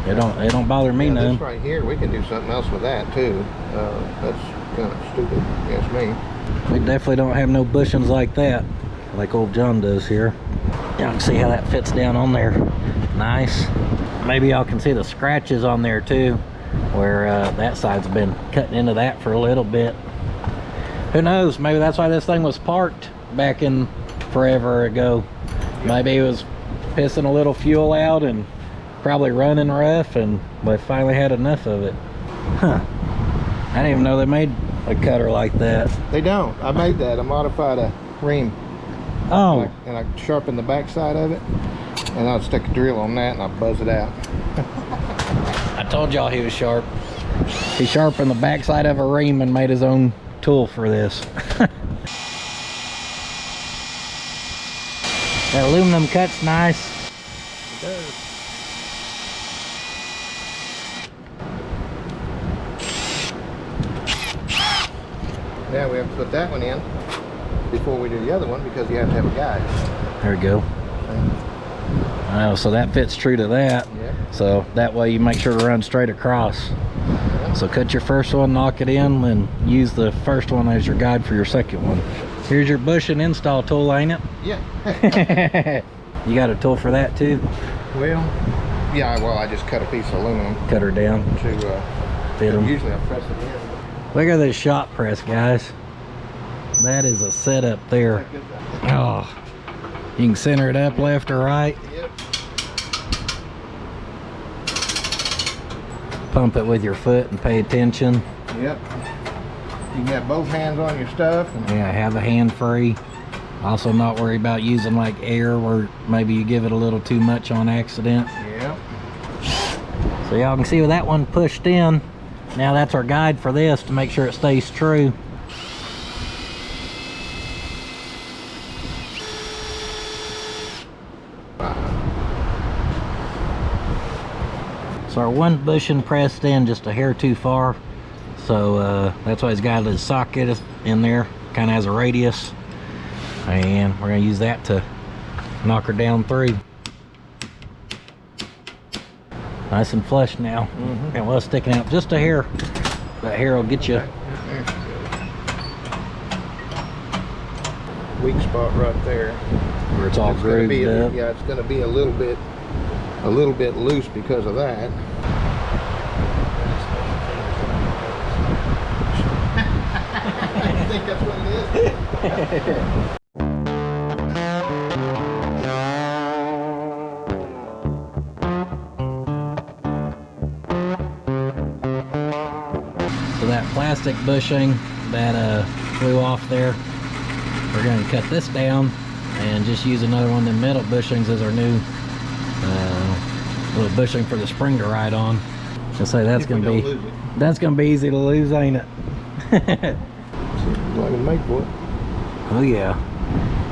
It don't bother me none. This right here, we can do something else with that too. That's kind of stupid, yes me. We definitely don't have no bushings like that, like old John does here. Y'all can see how that fits down on there. Nice. Maybe y'all can see the scratches on there too, where that side's been cutting into that for a little bit. Who knows? Maybe that's why this thing was parked back in forever ago. Maybe it was pissing a little fuel out and probably running rough, and they finally had enough of it. Huh. I didn't even know they made a cutter like that. They don't. I made that. I modified a ream. Oh. And I sharpened the back side of it, and I'll stick a drill on that and I'll buzz it out. I told y'all he was sharp. He sharpened the back side of a ream and made his own tool for this. That aluminum cut's nice. It does. Now we have to put that one in before we do the other one because you have to have a guide. There we go. Oh, so that fits true to that. Yeah. So that way you make sure to run straight across. So cut your first one, knock it in, and use the first one as your guide for your second one. Here's your bushing install tool, ain't it? Yeah. You got a tool for that too? Well, yeah, well, I just cut a piece of aluminum. Cut her down. To fit them. Usually I press it in. Look at this shop press, guys. That is a setup there. Oh, you can center it up left or right. Yep. Pump it with your foot and pay attention. Yep. You can have both hands on your stuff. And yeah, have a hand free. Also not worry about using like air where maybe you give it a little too much on accident. Yep. So y'all can see with that one pushed in. Now that's our guide for this to make sure it stays true. So our one bushing pressed in just a hair too far. So that's why it's got a socket in there, kind of has a radius. And we're gonna use that to knock her down through. Nice and flush now. And well, sticking out just a hair. That hair will get you. Weak spot right there. Where it's all grooved up. Yeah, it's going to be a little bit loose because of that. I think that's what it is. So that plastic bushing that flew off there, we're going to cut this down and just use another one of the metal bushings as our new little bushing for the spring to ride on. I'll say that's going to be easy to lose, ain't it? Like it's made for it. Oh yeah,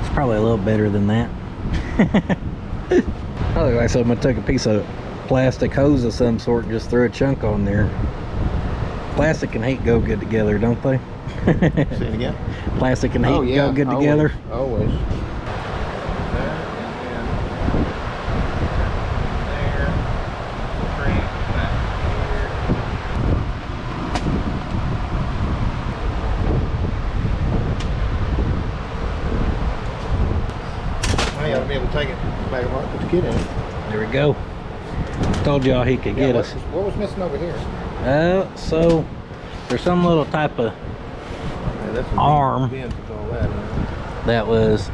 it's probably a little better than that. Probably like someone took a piece of plastic hose of some sort and just threw a chunk on there. Plastic and heat go good together, don't they? Say it again. Plastic and heat go good together. Always. You ought to be able to take it back apart, put the kid in it. There we go. Told y'all he could get us. What was missing over here? So there's some little type of arm that was,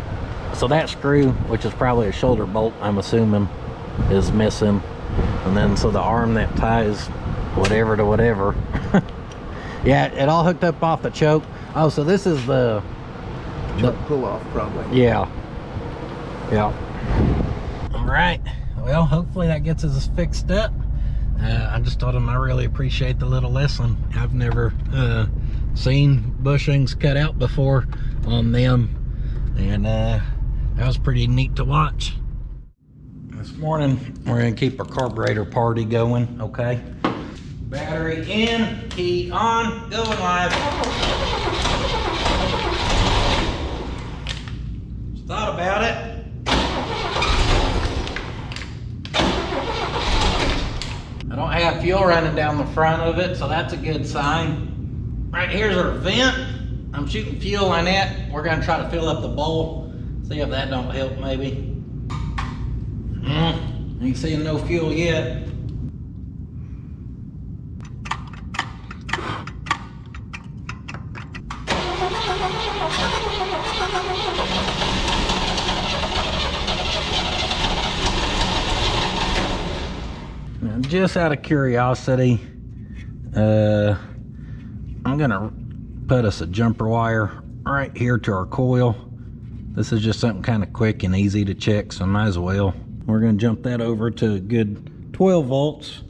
so that screw, which is probably a shoulder bolt, I'm assuming, is missing. And then so the arm that ties whatever to whatever. Yeah, it all hooked up off the choke. Oh, so this is the pull off probably. Yeah. All right, well, hopefully that gets us fixed up. I just told him I really appreciate the little lesson. I've never seen bushings cut out before on them, and that was pretty neat to watch. This morning we're gonna keep our carburetor party going. Okay, battery in, key on, going live. Just thought about it. I don't have fuel running down the front of it, so that's a good sign. Right here's our vent. I'm shooting fuel in it. We're gonna try to fill up the bowl. See if that don't help maybe. Ain't seeing no fuel yet. Now, just out of curiosity, I'm gonna put us a jumper wire right here to our coil. This is just something kind of quick and easy to check, so might as well. We're gonna jump that over to a good 12 volts.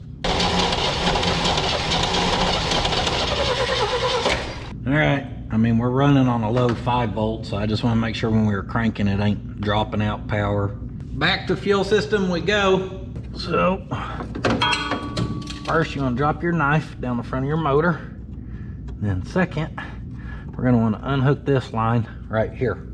All right, I mean, we're running on a low 5 volts, so I just want to make sure when we were cranking it ain't dropping out power. Back to fuel system we go. So first you want to drop your knife down the front of your motor. Then second, we're gonna want to unhook this line right here.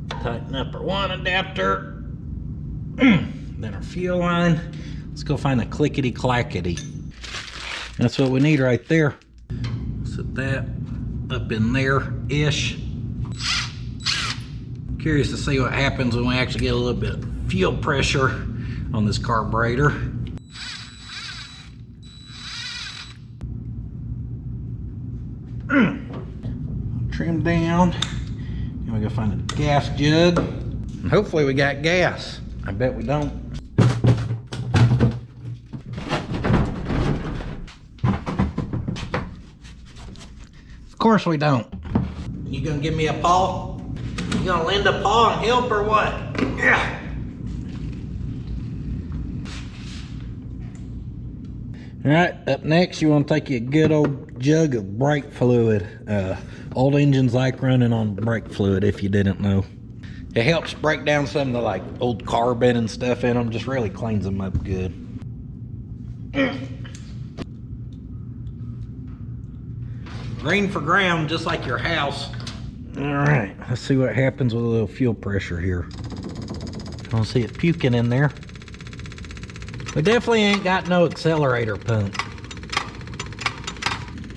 Tighten up our one adapter. Then our fuel line. Let's go find a clickety clackety. That's what we need right there. Set that up in there-ish. Curious to see what happens when we actually get a little bit of fuel pressure on this carburetor. Trim down. And we go find a gas jug. And hopefully we got gas. I bet we don't. Of course we don't. You gonna give me a paw? You gonna lend a paw and help or what? Yeah. All right, up next you want to take you a good old jug of brake fluid. Old engines like running on brake fluid, if you didn't know. It helps break down some of the like old carbon and stuff in them, just really cleans them up good. Green for ground, just like your house. All right, let's see what happens with a little fuel pressure here. I don't see it puking in there. We definitely ain't got no accelerator pump.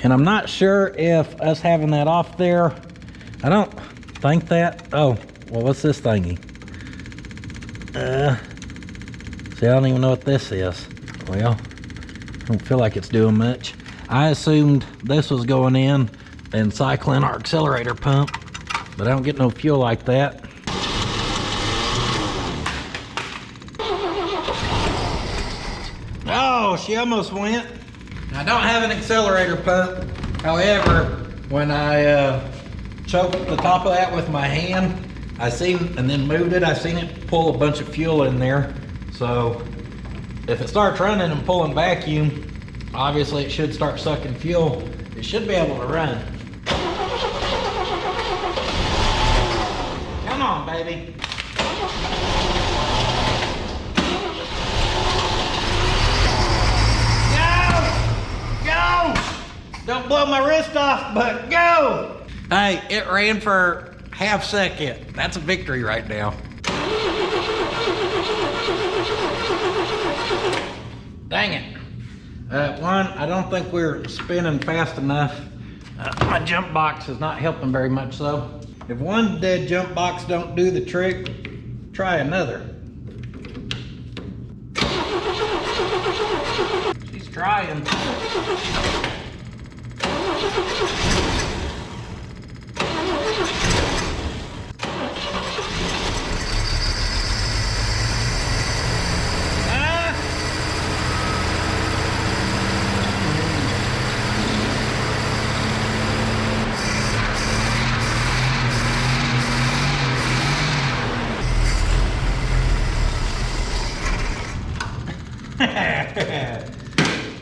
And I'm not sure if us having that off there, I don't think that. Oh, well, what's this thingy? See, I don't even know what this is. Well, I don't feel like it's doing much. I assumed this was going in and cycling our accelerator pump, but I don't get no fuel like that. Oh, she almost went. I don't have an accelerator pump. However, when I choked the top of that with my hand, and then moved it, I seen it pull a bunch of fuel in there. So if it starts running and pulling vacuum, obviously it should start sucking fuel. It should be able to run. Come on, baby. Go! Don't blow my wrist off, but go! Hey, it ran for half second. That's a victory right now. Dang it. One, I don't think we're spinning fast enough. My jump box is not helping very much though. If one dead jump box don't do the trick, try another. She's trying.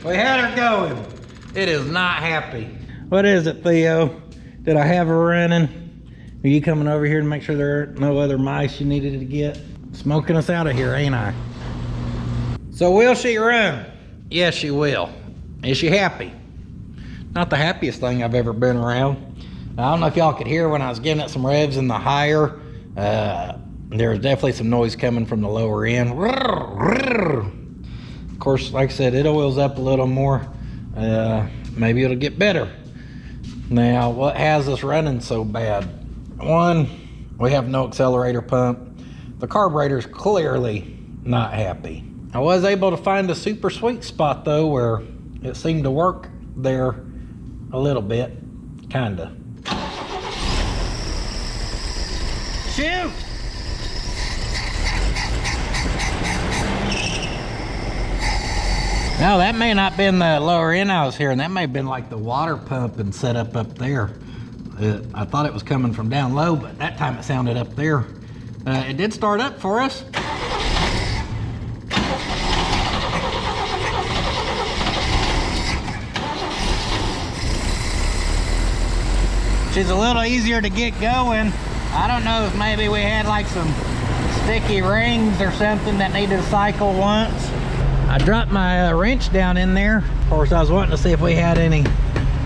We had her going. It is not happy. What is it, Theo? Did I have her running? Are you coming over here to make sure there are no other mice you needed to get? Smoking us out of here, ain't I? So will she run? Yes, she will. Is she happy? Not the happiest thing I've ever been around. I don't know if y'all could hear when I was giving it some revs in the higher. There was definitely some noise coming from the lower end. Of course, like I said, it oils up a little more. Maybe it'll get better. Now, what has us running so bad? One, we have no accelerator pump. The carburetor's clearly not happy. I was able to find a super sweet spot though, where it seemed to work there a little bit, kinda. Shoot! No, that may not been the lower end I was hearing. That may have been like the water pump and set up there. I thought it was coming from down low, but that time it sounded up there. It did start up for us. She's a little easier to get going. I don't know if maybe we had like some sticky rings or something that needed to cycle once. I dropped my wrench down in there. Of course, I was wanting to see if we had any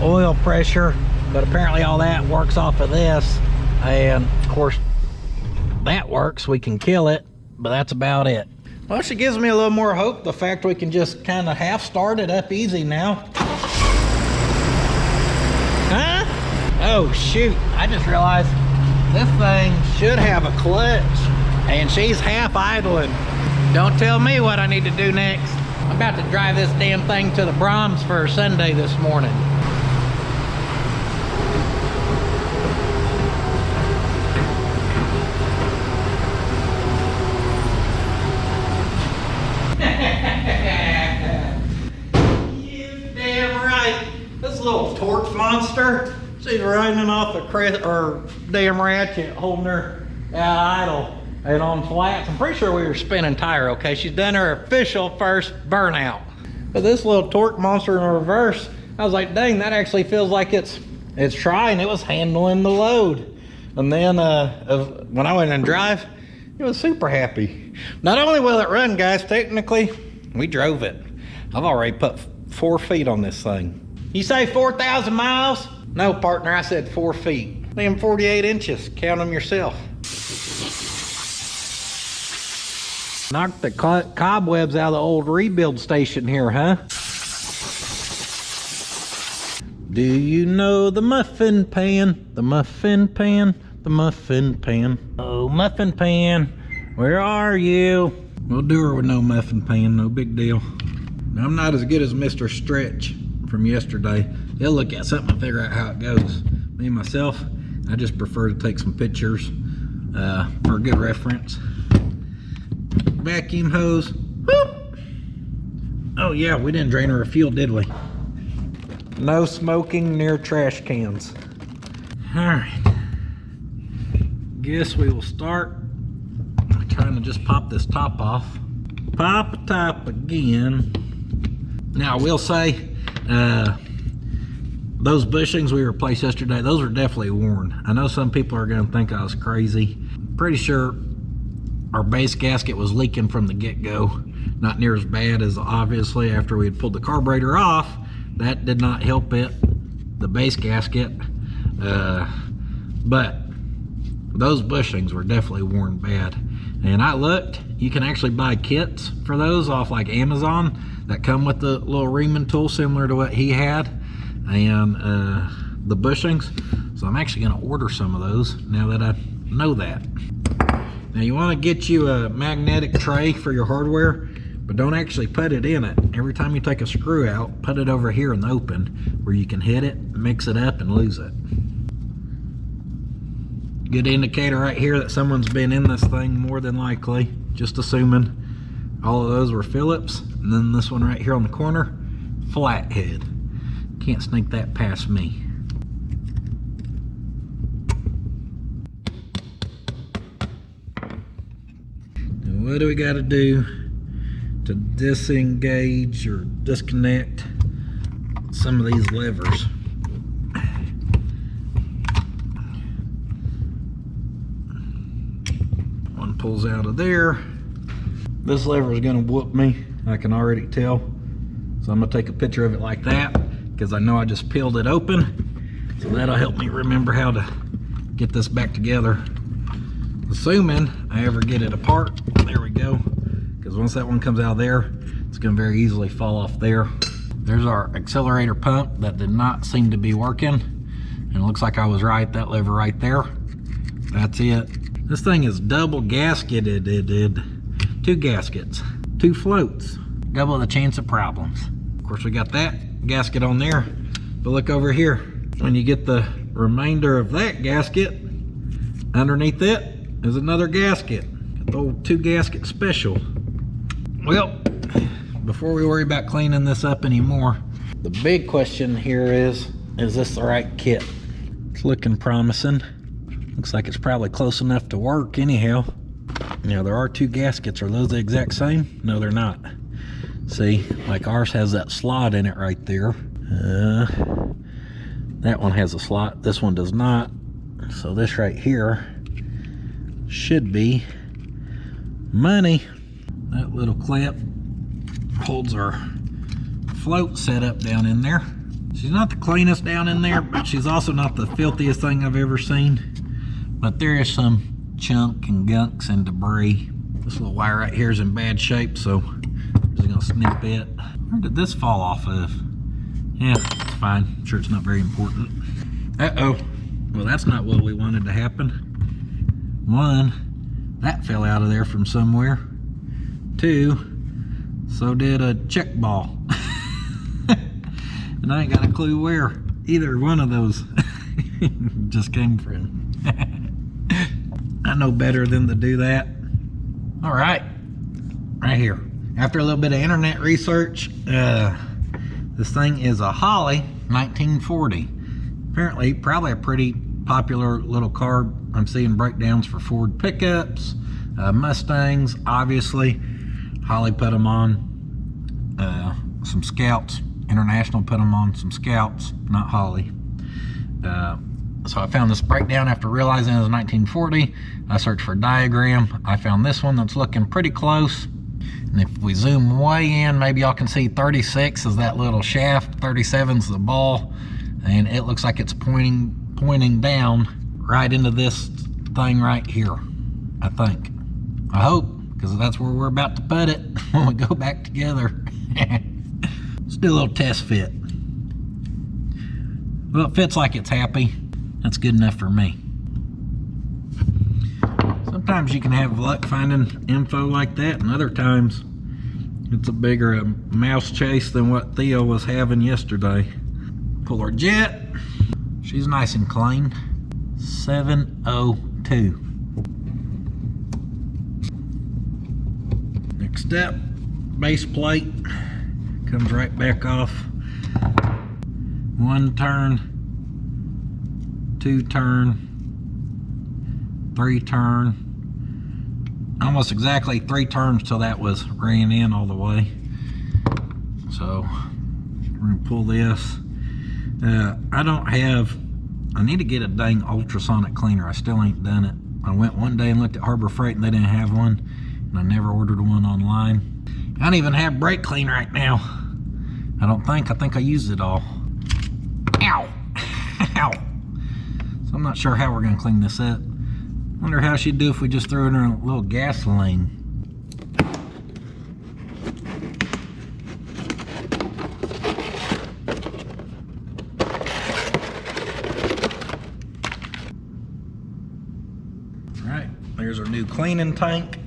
oil pressure, but apparently all that works off of this. And of course, that works. We can kill it, but that's about it. Well, she gives me a little more hope, the fact we can just kind of half start it up easy now. Huh? Oh shoot, I just realized this thing should have a clutch, and she's half idling. Don't tell me what I need to do next. I'm about to drive this damn thing to the Brahms for Sunday this morning. You damn right. This little torque monster, she's running off the damn ratchet, holding her idle. And on flats, I'm pretty sure we were spinning tire, okay? She's done her official first burnout. But this little torque monster in reverse, I was like, dang, that actually feels like it's trying. It was handling the load. And then when I went and drive, it was super happy. Not only will it run, guys, technically, we drove it. I've already put 4 feet on this thing. You say 4,000 miles? No, partner, I said 4 feet. Damn, 48 inches, count them yourself. Knocked the cobwebs out of the old rebuild station here, huh? Do you know the muffin pan? The muffin pan? The muffin pan? Oh, muffin pan, where are you? We'll do her with no muffin pan, no big deal. I'm not as good as Mr. Stretch from yesterday. He'll look at something and figure out how it goes. Me, myself, I just prefer to take some pictures for a good reference. Vacuum hose. Whoop. Oh yeah, we didn't drain her of fuel, did we? No smoking near trash cans. All right. Guess we will start by trying to just pop this top off. Pop the top again. Now I will say, those bushings we replaced yesterday, those were definitely worn. I know some people are gonna think I was crazy. Pretty sure our base gasket was leaking from the get-go. Not near as bad as obviously after we had pulled the carburetor off. That did not help it, the base gasket. But those bushings were definitely worn bad. And I looked, you can actually buy kits for those off like Amazon that come with the little reaming tool similar to what he had, and the bushings. So I'm actually gonna order some of those now that I know that. Now you want to get you a magnetic tray for your hardware, but don't actually put it in it. Every time you take a screw out, put it over here in the open where you can hit it, mix it up, and lose it. Good indicator right here that someone's been in this thing more than likely, just assuming. All of those were Phillips, and then this one right here on the corner, flathead. Can't sneak that past me. What do we got to do to disengage or disconnect some of these levers? One pulls out of there. This lever is going to whoop me, I can already tell. So I'm going to take a picture of it like that, because I know I just peeled it open. So that'll help me remember how to get this back together. Assuming I ever get it apart. There we go. Because once that one comes out of there, it's going to very easily fall off there. There's our accelerator pump that did not seem to be working. And it looks like I was right. That lever right there. That's it. This thing is double gasketed. 2 gaskets, 2 floats. Double the chance of problems. Of course, we got that gasket on there. But look over here. When you get the remainder of that gasket, underneath it is another gasket. The old 2 gasket special. Well, before we worry about cleaning this up anymore, the big question here is this the right kit? It's looking promising. Looks like it's probably close enough to work anyhow. Now there are 2 gaskets. Are those the exact same? No, they're not. See, like ours has that slot in it right there. That one has a slot. This one does not. So this right here should be money. That little clip holds our float set up down in there. She's not the cleanest down in there, but she's also not the filthiest thing I've ever seen. But there is some chunk and gunks and debris. This little wire right here is in bad shape, so I'm just gonna snip it. Where did this fall off of? Yeah, it's fine. I'm sure it's not very important. Uh-oh. Well, that's not what we wanted to happen. One, that fell out of there from somewhere. Two, so did a check ball. And I ain't got a clue where either one of those just came from. I know better than to do that. All right, right here. After a little bit of internet research, this thing is a Holly 1940. Apparently, probably a pretty popular little car. I'm seeing breakdowns for Ford pickups, Mustangs, obviously. Holly put them on. Some Scouts, International put them on some Scouts, not Holly. So I found this breakdown after realizing it was 1940. I searched for a diagram. I found this one that's looking pretty close. And if we zoom way in, maybe y'all can see 36 is that little shaft, 37's the ball, and it looks like it's pointing down right into this thing right here, I think. I hope, because that's where we're about to put it when we go back together. Let's do a little test fit. Well, it fits like it's happy. That's good enough for me. Sometimes you can have luck finding info like that, and other times it's a bigger mouse chase than what Theo was having yesterday. Pull our jet. She's nice and clean. 702. Next step, base plate. Comes right back off. 1 turn, 2 turn, 3 turn. Almost exactly 3 turns till that was ran in all the way. So we're gonna pull this. I need to get a dang ultrasonic cleaner. I still ain't done it. I went one day and looked at Harbor Freight and they didn't have one, and I never ordered one online. I don't even have brake clean right now. I think I used it all. Ow! Ow! So I'm not sure how we're gonna clean this up. Wonder how she'd do if we just threw in her a little gasoline. All right, there's our new cleaning tank.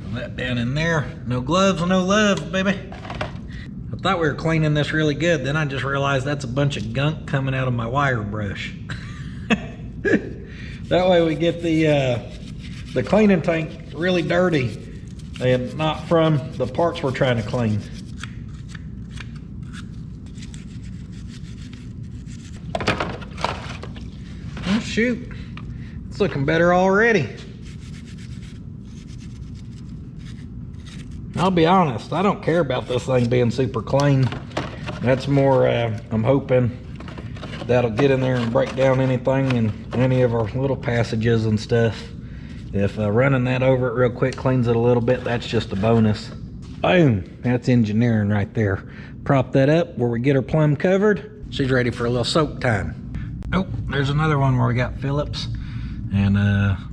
Put that down in there. No gloves, no love, baby. I thought we were cleaning this really good, then I just realized that's a bunch of gunk coming out of my wire brush. That way we get the cleaning tank really dirty and not from the parts we're trying to clean. Oh shoot, it's looking better already. I'll be honest, I don't care about this thing being super clean. That's more, I'm hoping that'll get in there and break down anything in any of our little passages and stuff. If running that over it real quick cleans it a little bit, that's just a bonus. Boom, that's engineering right there. Prop that up where we get her plumb covered. She's ready for a little soak time. Oh, there's another one where we got Phillips and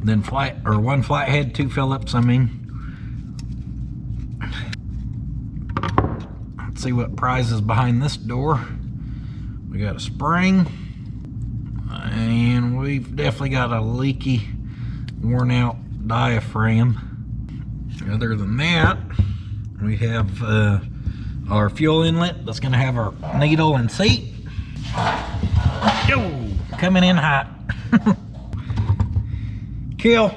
then one flathead, 2 Phillips, I mean. Let's see what prize is behind this door. We got a spring, and we've definitely got a leaky, worn out diaphragm. Other than that, we have our fuel inlet that's gonna have our needle and seat. Yo, coming in hot. Kill.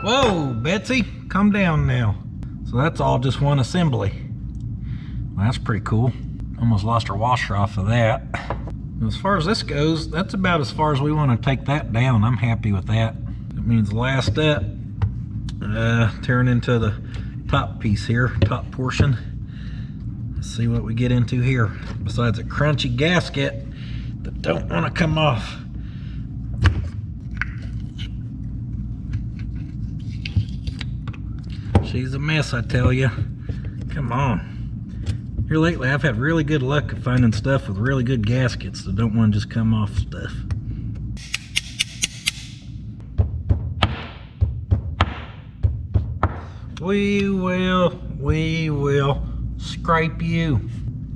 Whoa, Betsy, come down now. So that's all just one assembly. Well, that's pretty cool. Almost lost our washer off of that. As far as this goes, that's about as far as we want to take that down. I'm happy with that. That means last step, tearing into the top piece here, top portion. Let's see what we get into here. Besides a crunchy gasket that don't want to come off. She's a mess, I tell you. Come on. Here lately, I've had really good luck of finding stuff with really good gaskets that don't want to just come off stuff. We will scrape you.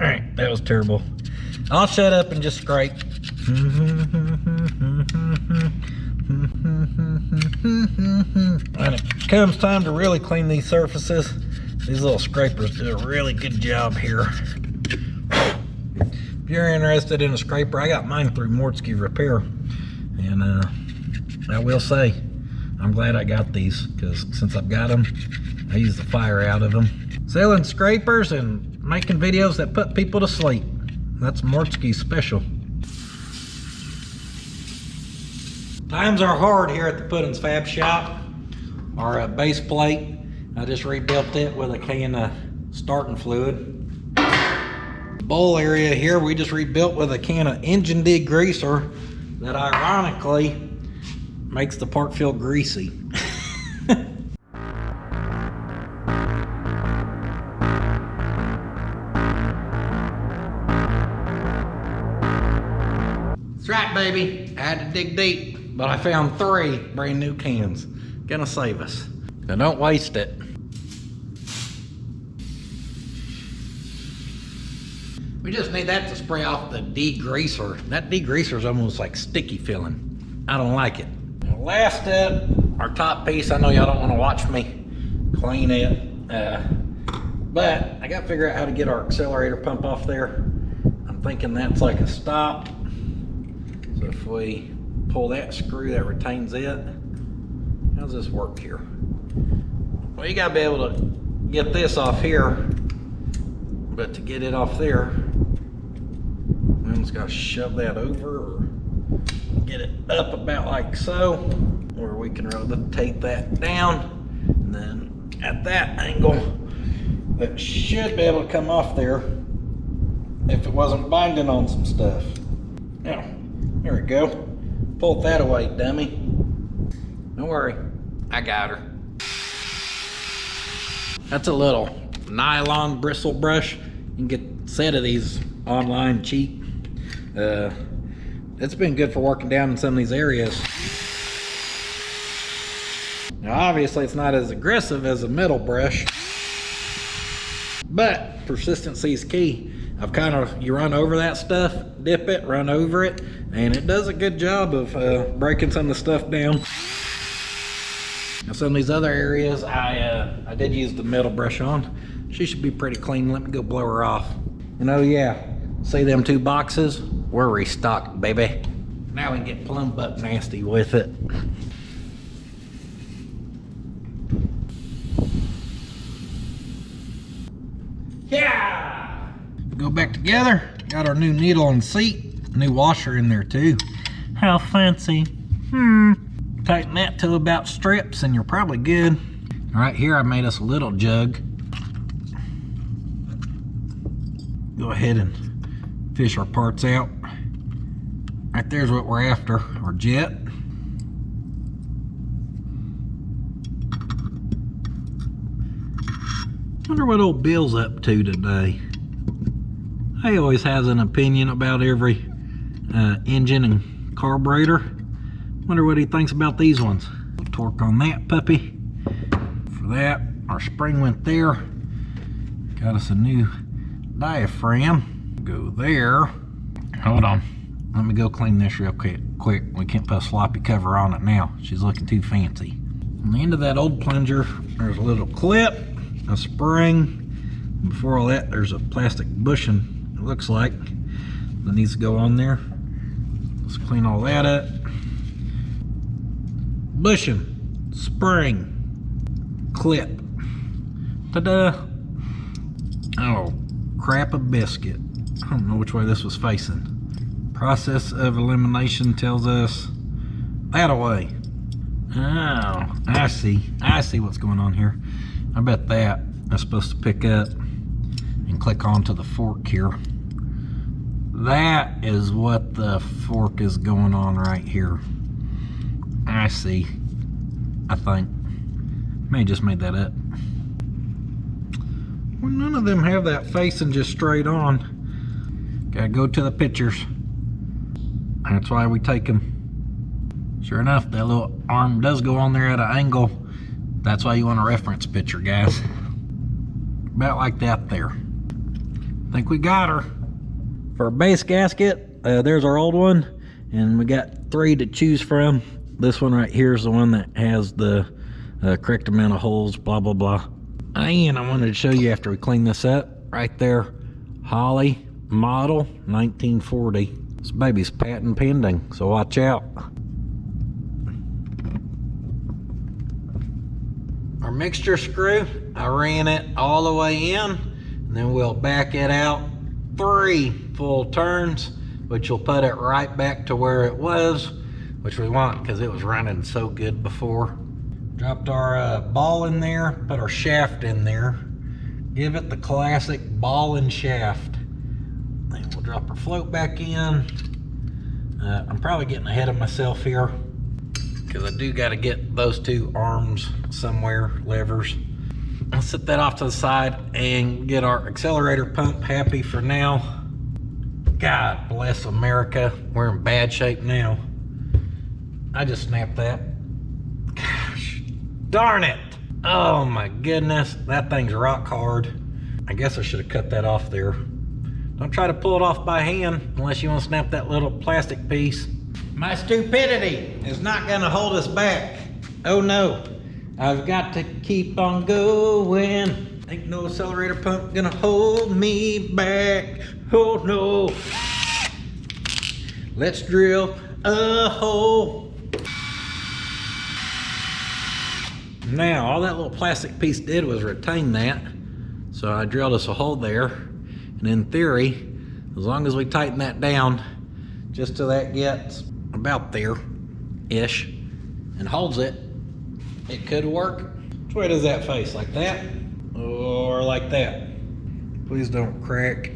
All right, that was terrible. I'll shut up and just scrape. When it comes time to really clean these surfaces, these little scrapers do a really good job here. If you're interested in a scraper, I got mine through Mortsky Repair. And I will say, I'm glad I got these, because since I've got them, I use the fire out of them. Selling scrapers and making videos that put people to sleep. That's Mortsky's special. Times are hard here at the Puddins Fab Shop. Our base plate, I just rebuilt it with a can of starting fluid. The bowl area here, we just rebuilt with a can of engine degreaser that ironically makes the part feel greasy. That's right, baby. I had to dig deep, but I found 3 brand new cans. Gonna save us. So don't waste it. We just need that to spray off the degreaser. That degreaser is almost like sticky feeling. I don't like it. And last up, our top piece. I know y'all don't want to watch me clean it, but I got to figure out how to get our accelerator pump off there. I'm thinking that's like a stop. So if we pull that screw that retains it, how does this work here? Well, you gotta be able to get this off here, but to get it off there, I'm just gonna shove that over or get it up about like so, where we can rotate that down, and then at that angle, that should be able to come off there if it wasn't binding on some stuff. Now, there we go. Pull that away, dummy. Don't worry, I got her. That's a little nylon bristle brush. You can get a set of these online cheap. It's been good for working down in some of these areas. Now obviously it's not as aggressive as a metal brush, but persistency is key. I've you run over that stuff, dip it, run over it, and it does a good job of breaking some of the stuff down. Now some of these other areas, I did use the metal brush on. She should be pretty clean. Let me go blow her off. And oh yeah, see them 2 boxes? We're restocked, baby. Now we can get plumb butt nasty with it. Yeah! Go back together. Got our new needle and seat. New washer in there too. How fancy. Tighten that till about strips and you're probably good. All right, here I made us a little jug. Go ahead and fish our parts out. Right there's what we're after, our jet. Wonder what old Bill's up to today. He always has an opinion about every engine and carburetor. Wonder what he thinks about these ones. We'll torque on that puppy. For that, our spring went there. Got us a new diaphragm. Go there. Hold on. Let me go clean this real quick. We can't put a sloppy cover on it now. She's looking too fancy. On the end of that old plunger, there's a little clip, a spring. Before all that, there's a plastic bushing, it looks like, that needs to go on there. Let's clean all that up. Bushing, spring, clip. Ta-da! Oh, crap a biscuit. I don't know which way this was facing. Process of elimination tells us that away. Oh, I see what's going on here. I bet that's supposed to pick up and click onto the fork here. That is what the fork is going on right here. I see. I think. May have just made that up. Well, none of them have that facing just straight on. Gotta go to the pictures. That's why we take them. Sure enough, that little arm does go on there at an angle. That's why you want a reference picture, guys. About like that there. Think we got her. For our base gasket, there's our old one, and we got 3 to choose from. This one right here is the one that has the correct amount of holes, blah, blah, blah. And I wanted to show you after we clean this up, right there, Holly model 1940. This baby's patent pending, so watch out. Our mixture screw, I ran it all the way in, and then we'll back it out 3 full turns, which will put it right back to where it was, which we want because it was running so good before. Dropped our ball in there, put our shaft in there, give it the classic ball and shaft. Then we'll drop our float back in. I'm probably getting ahead of myself here because I do got to get those 2 arms somewhere, levers. I'll set that off to the side and get our accelerator pump happy for now. God bless America, we're in bad shape now. I just snapped that. Gosh, darn it. Oh my goodness, that thing's rock hard. I guess I should have cut that off there. Don't try to pull it off by hand unless you want to snap that little plastic piece. My stupidity is not gonna hold us back. Oh no, I've got to keep on going. Ain't no accelerator pump gonna hold me back. Oh no. Let's drill a hole. Now, all that little plastic piece did was retain that. So I drilled us a hole there. And in theory, as long as we tighten that down, just till that gets about there-ish, and holds it, it could work. Which way does that face? Like that? Or like that? Please don't crack.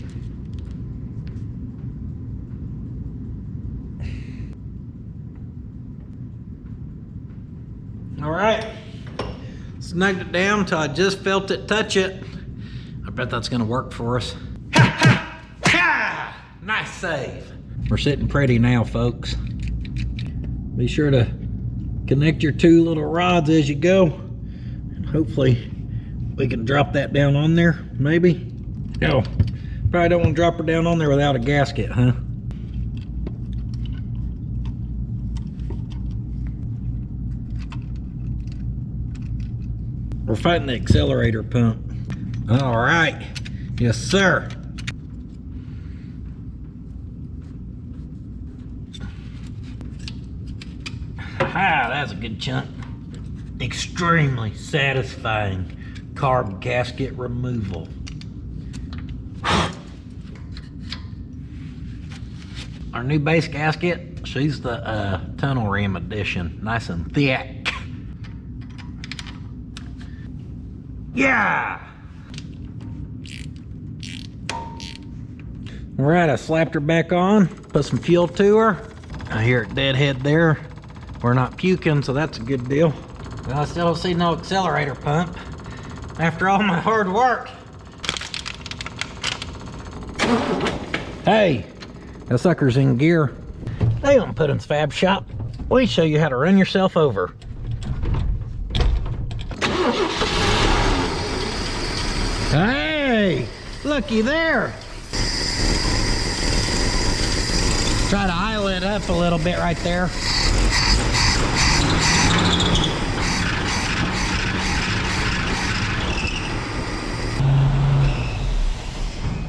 All right. Snugged it down until I just felt it touch it. I bet that's gonna work for us. Ha ha ha! Nice save. We're sitting pretty now, folks. Be sure to connect your 2 little rods as you go. And hopefully we can drop that down on there, maybe. No, probably don't want to drop her down on there without a gasket, huh? We're fighting the accelerator pump. All right, yes sir. Ha, that's a good chunk. Extremely satisfying carb gasket removal. Our new base gasket, she's the tunnel rim edition, nice and thick. Yeah! All right, I slapped her back on, put some fuel to her. I hear it deadhead there. We're not puking, so that's a good deal. Well, I still don't see no accelerator pump after all my hard work. Hey, that sucker's in gear. They on puddins.fab.shop, we show you how to run yourself over. Hey, looky there. Try to idle it up a little bit right there.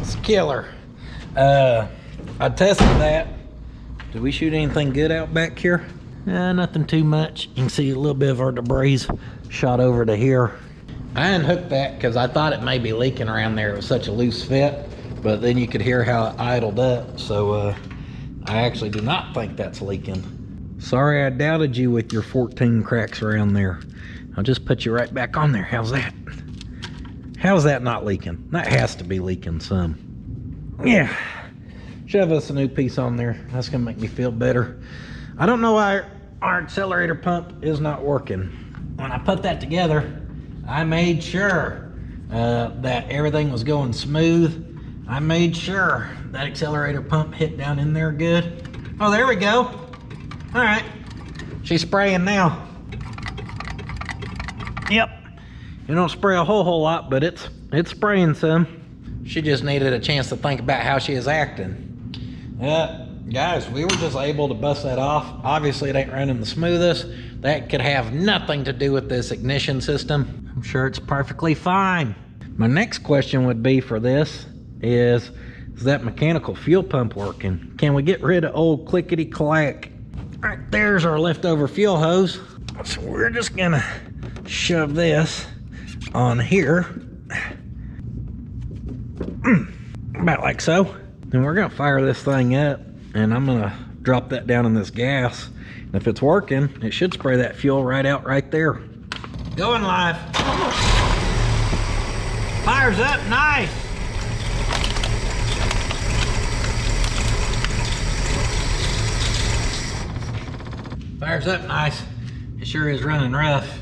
It's a killer. I tested that. Did we shoot anything good out back here? Nothing too much. You can see a little bit of our debris shot over to here. I unhooked that because I thought it may be leaking around there. It was such a loose fit, but then you could hear how it idled up. So I actually do not think that's leaking. Sorry I doubted you with your 14 cracks around there. I'll just put you right back on there. How's that? How's that not leaking? That has to be leaking some. Yeah. Shove us a new piece on there. That's gonna make me feel better. I don't know why our accelerator pump is not working. When I put that together, I made sure that everything was going smooth. I made sure that accelerator pump hit down in there good. Oh, there we go. All right, she's spraying now. Yep, you don't spray a whole lot, but it's spraying some. She just needed a chance to think about how she is acting. Guys, we were just able to bust that off. Obviously, it ain't running the smoothest. That could have nothing to do with this ignition system. I'm sure it's perfectly fine. My next question would be for this is that mechanical fuel pump working? Can we get rid of old clickety-clack? All right, there's our leftover fuel hose. So we're just gonna shove this on here. About like so. Then we're gonna fire this thing up, and I'm gonna drop that down in this gas. And if it's working, it should spray that fuel right out right there. Going live. Fires up, nice. Fires up nice. It sure is running rough.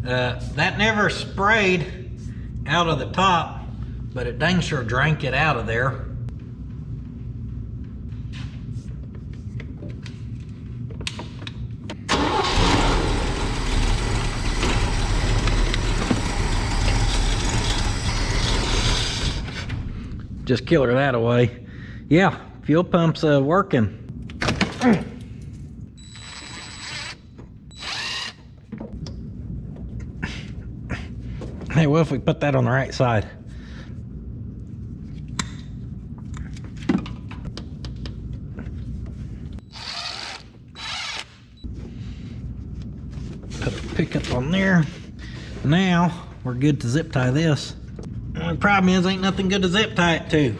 That never sprayed out of the top, but it dang sure drank it out of there. Just killer that away. Yeah, fuel pump's working. Hey, what if we put that on the right side? Put a pickup on there. Now we're good to zip tie this. The only problem is ain't nothing good to zip tie it to.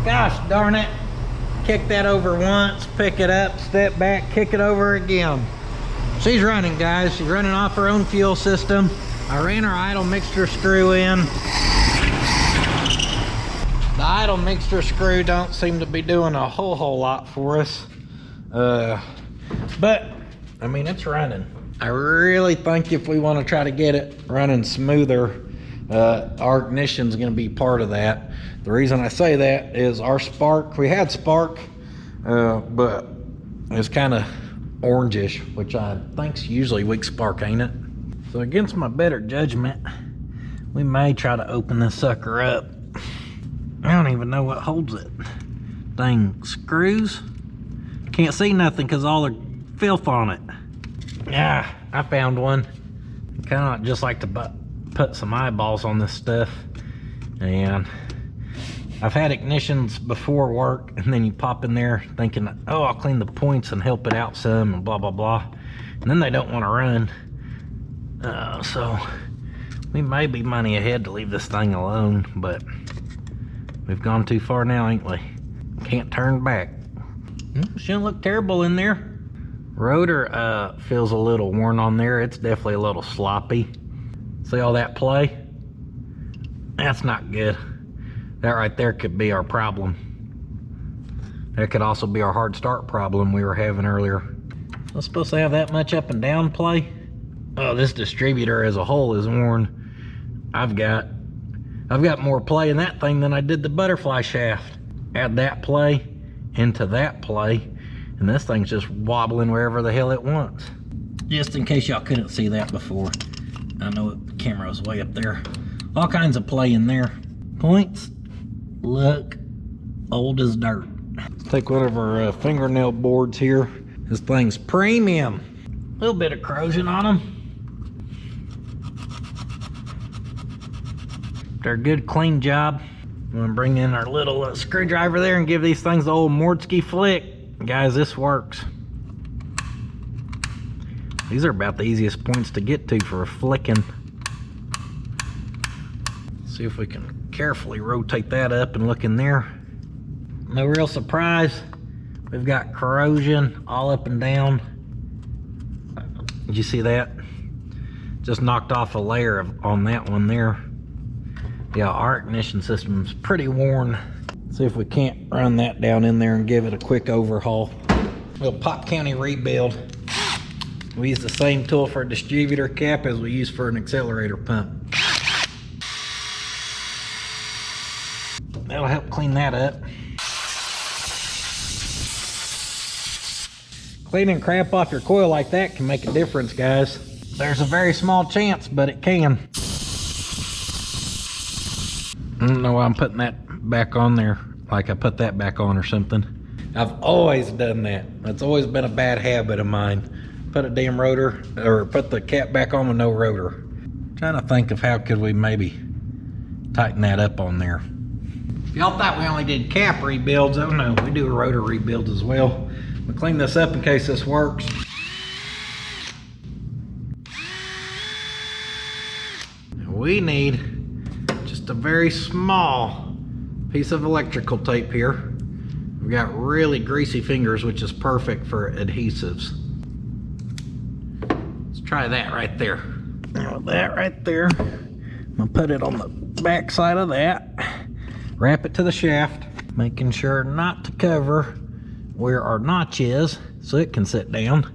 Gosh darn it. Kick that over once, pick it up, step back, kick it over again. She's running, guys. She's running off her own fuel system. I ran her idle mixture screw in. The idle mixture screw don't seem to be doing a whole lot for us. But, I mean, it's running. I really think if we want to try to get it running smoother, our ignition's going to be part of that. The reason I say that is our spark, we had spark, but it's kind of orangish, which I think's usually weak spark, ain't it? So against my better judgment, we may try to open this sucker up. I don't even know what holds it. Dang screws. Can't see nothing because all the filth on it. Yeah, I found one. Kind of just like to put some eyeballs on this stuff. And I've had ignitions before work, and then you pop in there thinking, oh, I'll clean the points and help it out some and blah, blah, blah. And then they don't want to run. So we may be money ahead to leave this thing alone, but we've gone too far now, ain't we? Can't turn back. Shouldn't look terrible in there. Rotor feels a little worn on there. It's definitely a little sloppy. See all that play? That's not good. That right there could be our problem. That could also be our hard start problem we were having earlier. Not supposed to have that much up and down play. Oh, this distributor as a whole is worn. I've got more play in that thing than I did the butterfly shaft. Add that play into that play, and this thing's just wobbling wherever the hell it wants. Just in case y'all couldn't see that before. I know the camera was way up there. All kinds of play in there. Points look old as dirt. Let's take one of our fingernail boards here. This thing's premium. A little bit of corrosion on them. After a good clean job, I'm gonna bring in our little screwdriver there and give these things the old Mordski flick. Guys, this works. These are about the easiest points to get to for a flicking. See if we can carefully rotate that up and look in there. No real surprise. We've got corrosion all up and down. Did you see that? Just knocked off a layer on that one there. Yeah, our ignition system's pretty worn. See if we can't run that down in there and give it a quick overhaul. Little Pop County rebuild. We use the same tool for a distributor cap as we use for an accelerator pump. That'll help clean that up. Cleaning crap off your coil like that can make a difference, guys. There's a very small chance, but it can. I don't know why I'm putting that back on there, like I put that back on or something. I've always done that. That's always been a bad habit of mine. Put a damn rotor, or put the cap back on with no rotor. I'm trying to think of how could we maybe tighten that up on there. If y'all thought we only did cap rebuilds, oh no, we do a rotor rebuild as well. We'll clean this up in case this works. We need just a very small piece of electrical tape here. We've got really greasy fingers, which is perfect for adhesives. Let's try that right there. Now with that right there, I'm gonna put it on the back side of that. Wrap it to the shaft, making sure not to cover where our notch is so it can sit down.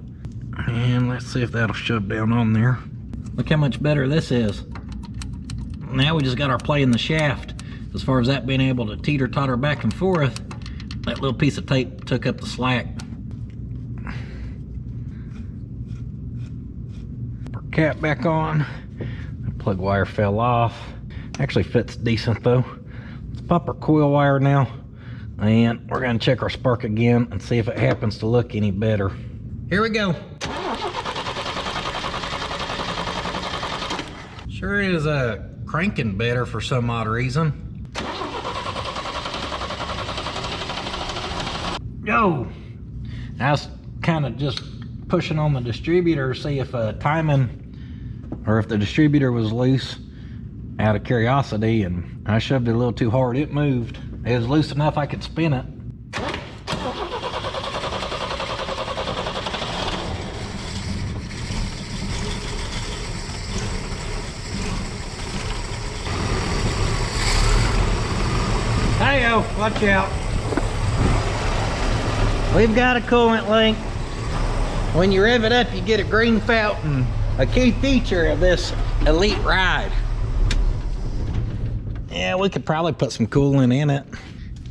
And let's see if that'll shove down on there. Look how much better this is. Now we just got our play in the shaft. As far as that being able to teeter-totter back and forth, that little piece of tape took up the slack. Our cap back on. The plug wire fell off. Actually fits decent though. Let's pop our coil wire now. And we're gonna check our spark again and see if it happens to look any better. Here we go. Sure is cranking better for some odd reason. Yo! I was kind of just pushing on the distributor to see if timing, or if the distributor was loose out of curiosity, and I shoved it a little too hard. It moved. It was loose enough I could spin it. Hey-o, watch out. We've got a coolant leak. When you rev it up, you get a green fountain, a key feature of this elite ride. Yeah, we could probably put some coolant in it.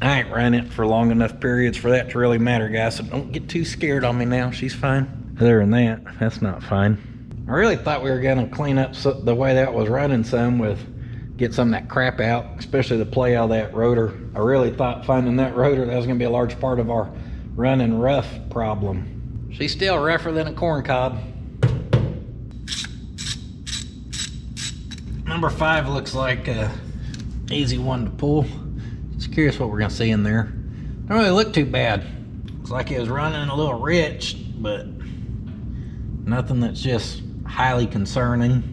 I ain't run it for long enough periods for that to really matter, guys, so don't get too scared on me now. She's fine. Other than that, that's not fine. I really thought we were gonna clean up the way that was running some with, get some of that crap out, especially the play out of that rotor. I really thought finding that rotor, that was gonna be a large part of our running rough problem. She's still rougher than a corn cob. Number 5 looks like a easy one to pull. Just curious what we're gonna see in there. Don't really look too bad. Looks like it was running a little rich, but nothing that's just highly concerning.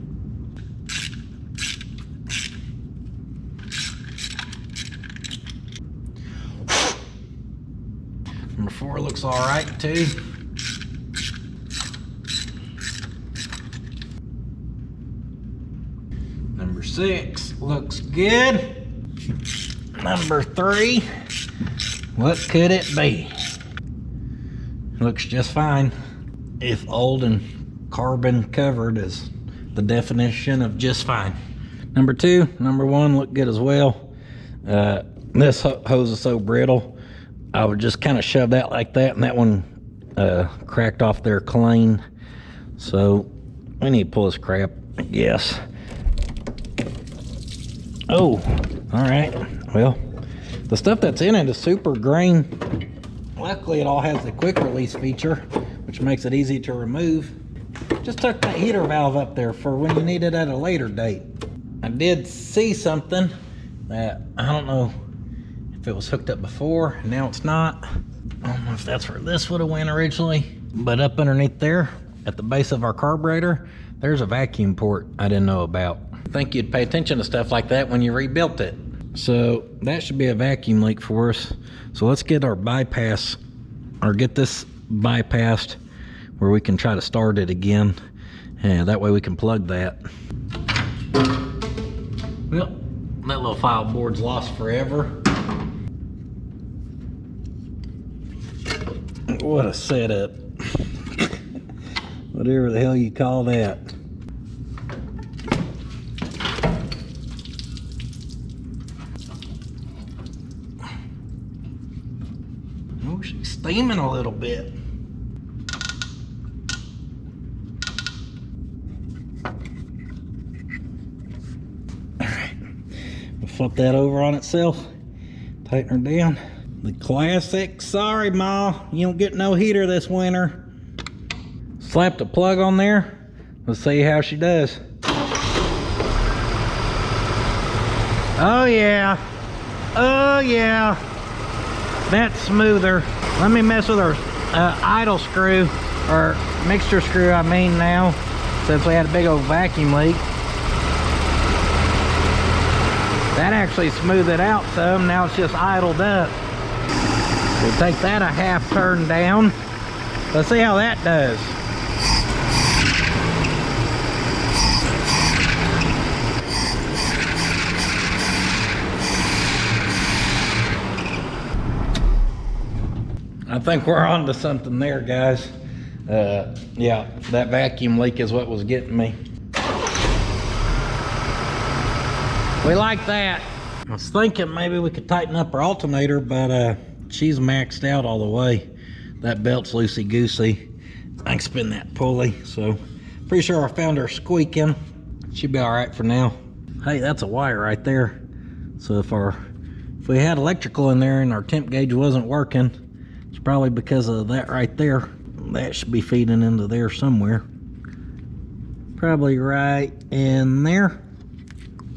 Number 4 looks all right too. Number 6 looks good. Number 3, what could it be? Looks just fine. If old and carbon covered is the definition of just fine. Number 2, number 1 look good as well. This hose is so brittle, I would just kind of shove that like that, and that one cracked off there clean. So we need to pull this crap, I guess. Oh, all right. Well, the stuff that's in it is super green. Luckily, it all has the quick release feature, which makes it easy to remove. Just tuck that heater valve up there for when you need it at a later date. I did see something that I don't know if it was hooked up before, and now it's not. I don't know if that's where this would have went originally, but up underneath there at the base of our carburetor, there's a vacuum port I didn't know about. I think you'd pay attention to stuff like that when you rebuilt it. So that should be a vacuum leak for us. So let's get our bypass, or get this bypassed where we can try to start it again. And that way we can plug that. Well, that little file board's lost forever. What a setup. Whatever the hell you call that. Oh, she's steaming a little bit. Alright, we'll flip that over on itself, tighten her down. The classic, sorry Ma, you don't get no heater this winter. Slap the plug on there. Let's see how she does. Oh yeah. Oh yeah. That's smoother. Let me mess with her idle screw, or mixture screw I mean now, since we had a big old vacuum leak. That actually smoothed it out some. Now it's just idled up. We'll take that a half turn down. Let's see how that does. I think we're on to something there, guys. Yeah, that vacuum leak is what was getting me. We like that. I was thinking maybe we could tighten up our alternator, but she's maxed out all the way. That belt's loosey-goosey. I can spin that pulley, so pretty sure I found her squeaking. She'll be all right for now. Hey, that's a wire right there. So if we had electrical in there and our temp gauge wasn't working, it's probably because of that right there. That should be feeding into there somewhere. Probably right in there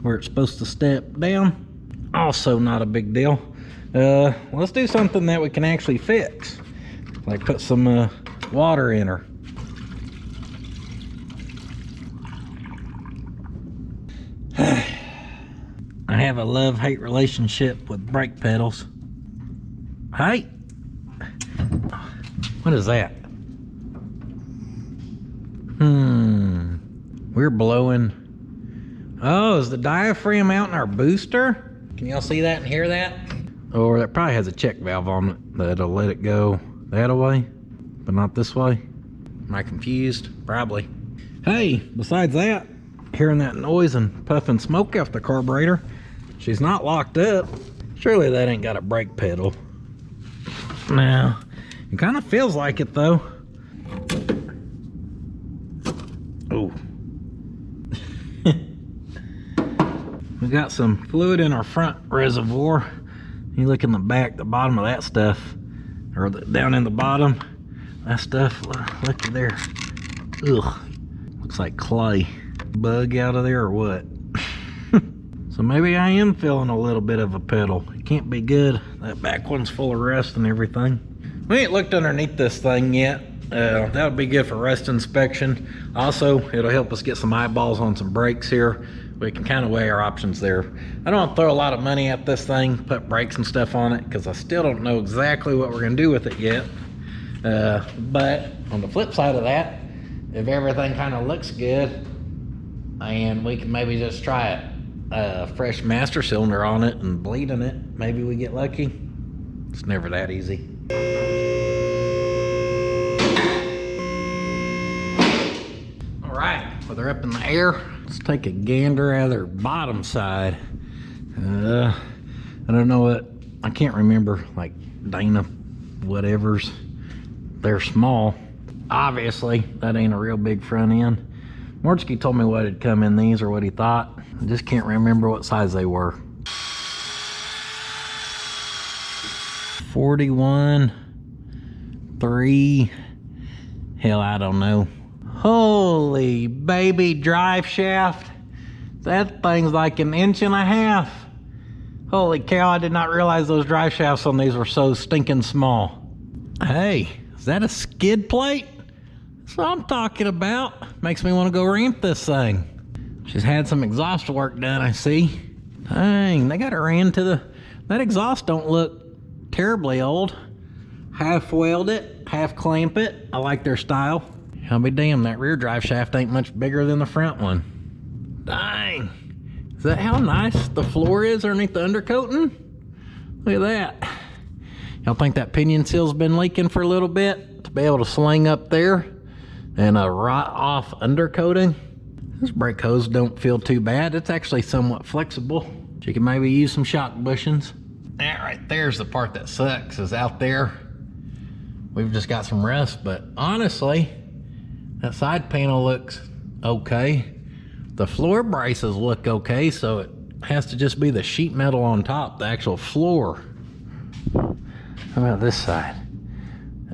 where it's supposed to step down. Also not a big deal. Let's do something that we can actually fix. Like put some water in her. I have a love-hate relationship with brake pedals. Hey! What is that? We're blowing. Oh, is the diaphragm out in our booster? Can y'all see that and hear that? Or that probably has a check valve on it that'll let it go that way, but not this way. Am I confused? Probably. Hey, besides that, hearing that noise and puffing smoke off the carburetor, she's not locked up. Surely that ain't got a brake pedal. No, it kind of feels like it though. Oh. We got some fluid in our front reservoir. You look in the back, the bottom of that stuff, or down in the bottom, that stuff, look there. Ugh, looks like clay. Bug out of there or what? So maybe I am feeling a little bit of a pedal. It can't be good. That back one's full of rust and everything. We ain't looked underneath this thing yet. That would be good for rust inspection. Also, it'll help us get some eyeballs on some brakes here. We can kind of weigh our options there. I don't want to throw a lot of money at this thing, put brakes and stuff on it, because I still don't know exactly what we're going to do with it yet. But on the flip side of that, if everything kind of looks good, and we can maybe just try it, a fresh master cylinder on it and bleeding it, maybe we get lucky. It's never that easy. All right, well, they're up in the air. Let's take a gander at their bottom side. I don't know what, I can't remember, like Dana whatevers. They're small. Obviously, that ain't a real big front end. Mortsky told me what had come in these or what he thought. I just can't remember what size they were. 41, 3, hell, I don't know. Holy baby drive shaft. That thing's like 1.5 inches. Holy cow, I did not realize those drive shafts on these were so stinking small. Hey, is that a skid plate? That's what I'm talking about. Makes me want to go ramp this thing. She's had some exhaust work done, I see. Dang, they got her into that exhaust don't look terribly old. Half weld it, half clamp it. I like their style. I'll be damned, that rear drive shaft ain't much bigger than the front one. Dang. Is that how nice the floor is underneath the undercoating? Look at that. Y'all think that pinion seal's been leaking for a little bit to be able to sling up there and a rot off undercoating? This brake hose don't feel too bad. It's actually somewhat flexible. You can maybe use some shock bushings. That right there's the part that sucks, is out there. We've just got some rust, but honestly, that side panel looks okay. The floor braces look okay, so it has to just be the sheet metal on top, the actual floor. How about this side?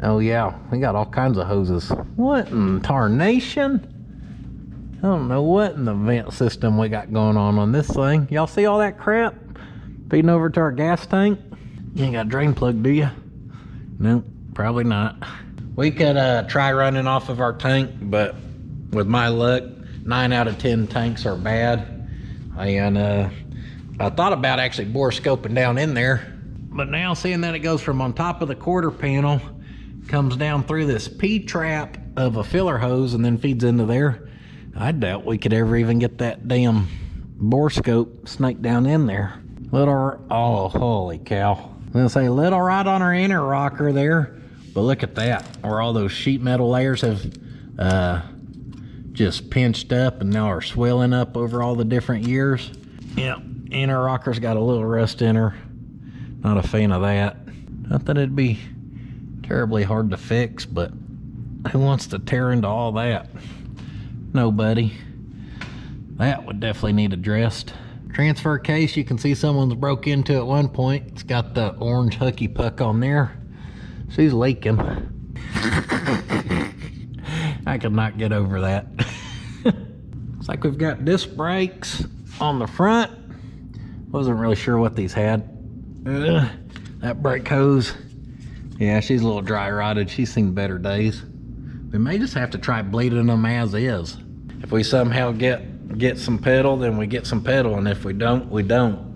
Oh yeah, we got all kinds of hoses. What in tarnation? I don't know what in the vent system we got going on this thing. Y'all see all that crap feeding over to our gas tank? You ain't got a drain plug, do you? Nope, probably not. We could try running off of our tank, but with my luck, 9 out of 10 tanks are bad. And I thought about actually bore scoping down in there, but now seeing that it goes from on top of the quarter panel, comes down through this P-trap of a filler hose and then feeds into there, I doubt we could ever even get that damn bore scope snaked down in there. Little, oh, holy cow. I'm gonna say little right on our inner rocker there, but look at that, where all those sheet metal layers have just pinched up and now are swelling up over all the different years. Yeah, inner rocker's got a little rust in her. Not a fan of that. Not that it'd be terribly hard to fix, but who wants to tear into all that? Nobody. That would definitely need addressed. Transfer case, you can see someone's broke into at one point. It's got the orange hooky puck on there. She's leaking. I could not get over that. Looks like we've got disc brakes on the front. Wasn't really sure what these had. That brake hose, yeah, she's a little dry rotted. She's seen better days. We may just have to try bleeding them as is. If we somehow get some pedal, then we get some pedal, and if we don't, we don't.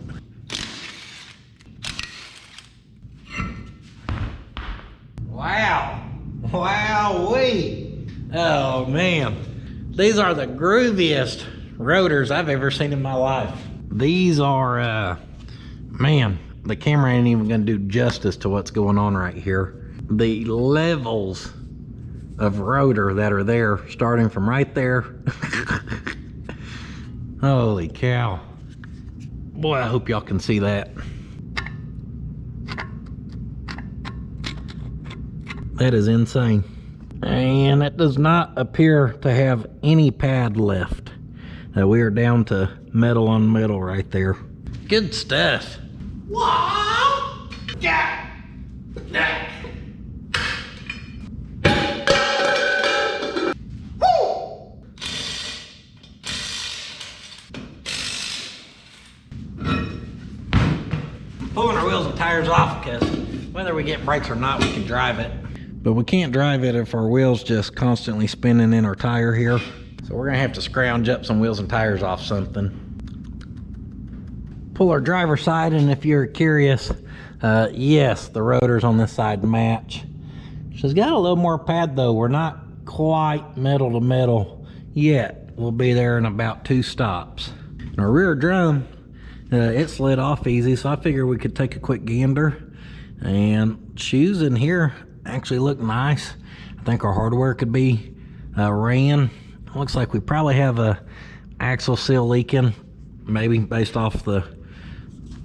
Wow. Wow-wee. Oh man. These are the grooviest rotors I've ever seen in my life. These are, man, the camera ain't even gonna do justice to what's going on right here. The levels of rotor that are there, starting from right there. Holy cow. Boy, I hope y'all can see that. That is insane. And it does not appear to have any pad left. We are down to metal on metal right there. Good stuff. Wow. Yeah. Yeah. Pulling our wheels and tires off, because whether we get brakes or not, we can drive it. But we can't drive it if our wheels just constantly spinning in our tire here. So we're gonna have to scrounge up some wheels and tires off something. Pull our driver's side, and if you're curious, yes, the rotors on this side match. She's got a little more pad though. We're not quite metal to metal yet. We'll be there in about 2 stops. And our rear drum, it slid off easy, so I figured we could take a quick gander. And shoes in here actually look nice. I think our hardware could be ran. Looks like we probably have a axle seal leaking, maybe based off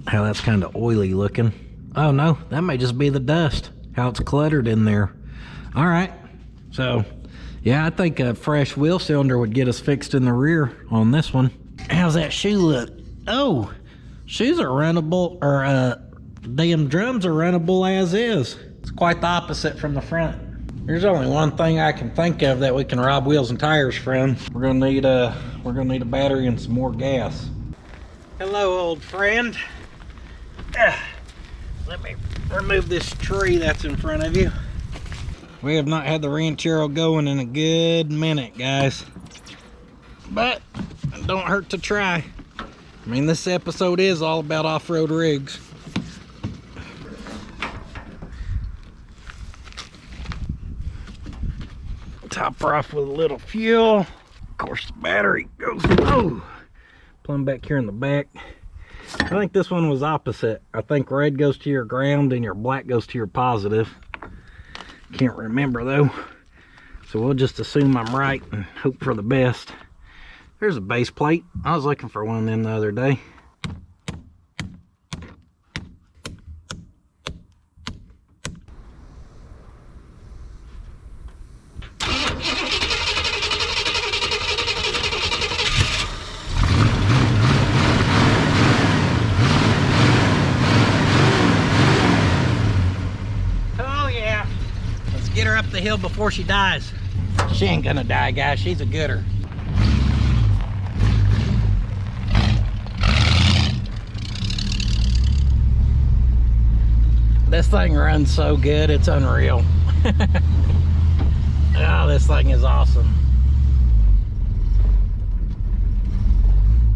how that's kind of oily looking. Oh no, that may just be the dust, how it's cluttered in there. All right, so yeah, I think a fresh wheel cylinder would get us fixed in the rear on this one. How's that shoe look? Oh, shoes are runnable, or damn drums are runnable as is. It's quite the opposite from the front. There's only one thing I can think of that we can rob wheels and tires from. We're gonna need a battery and some more gas. Hello, old friend. Let me remove this tree that's in front of you. We have not had the Ranchero going in a good minute, guys. But it don't hurt to try. I mean, this episode is all about off-road rigs. Top her off with a little fuel. Of course, the battery goes plumb back here in the back. I think this one was opposite. I think red goes to your ground and your black goes to your positive. Can't remember though. So we'll just assume I'm right and hope for the best. There's a base plate. I was looking for one of them the other day. Get her up the hill before she dies. She ain't gonna die, guys. She's a gooder. This thing runs so good, it's unreal. Oh, this thing is awesome.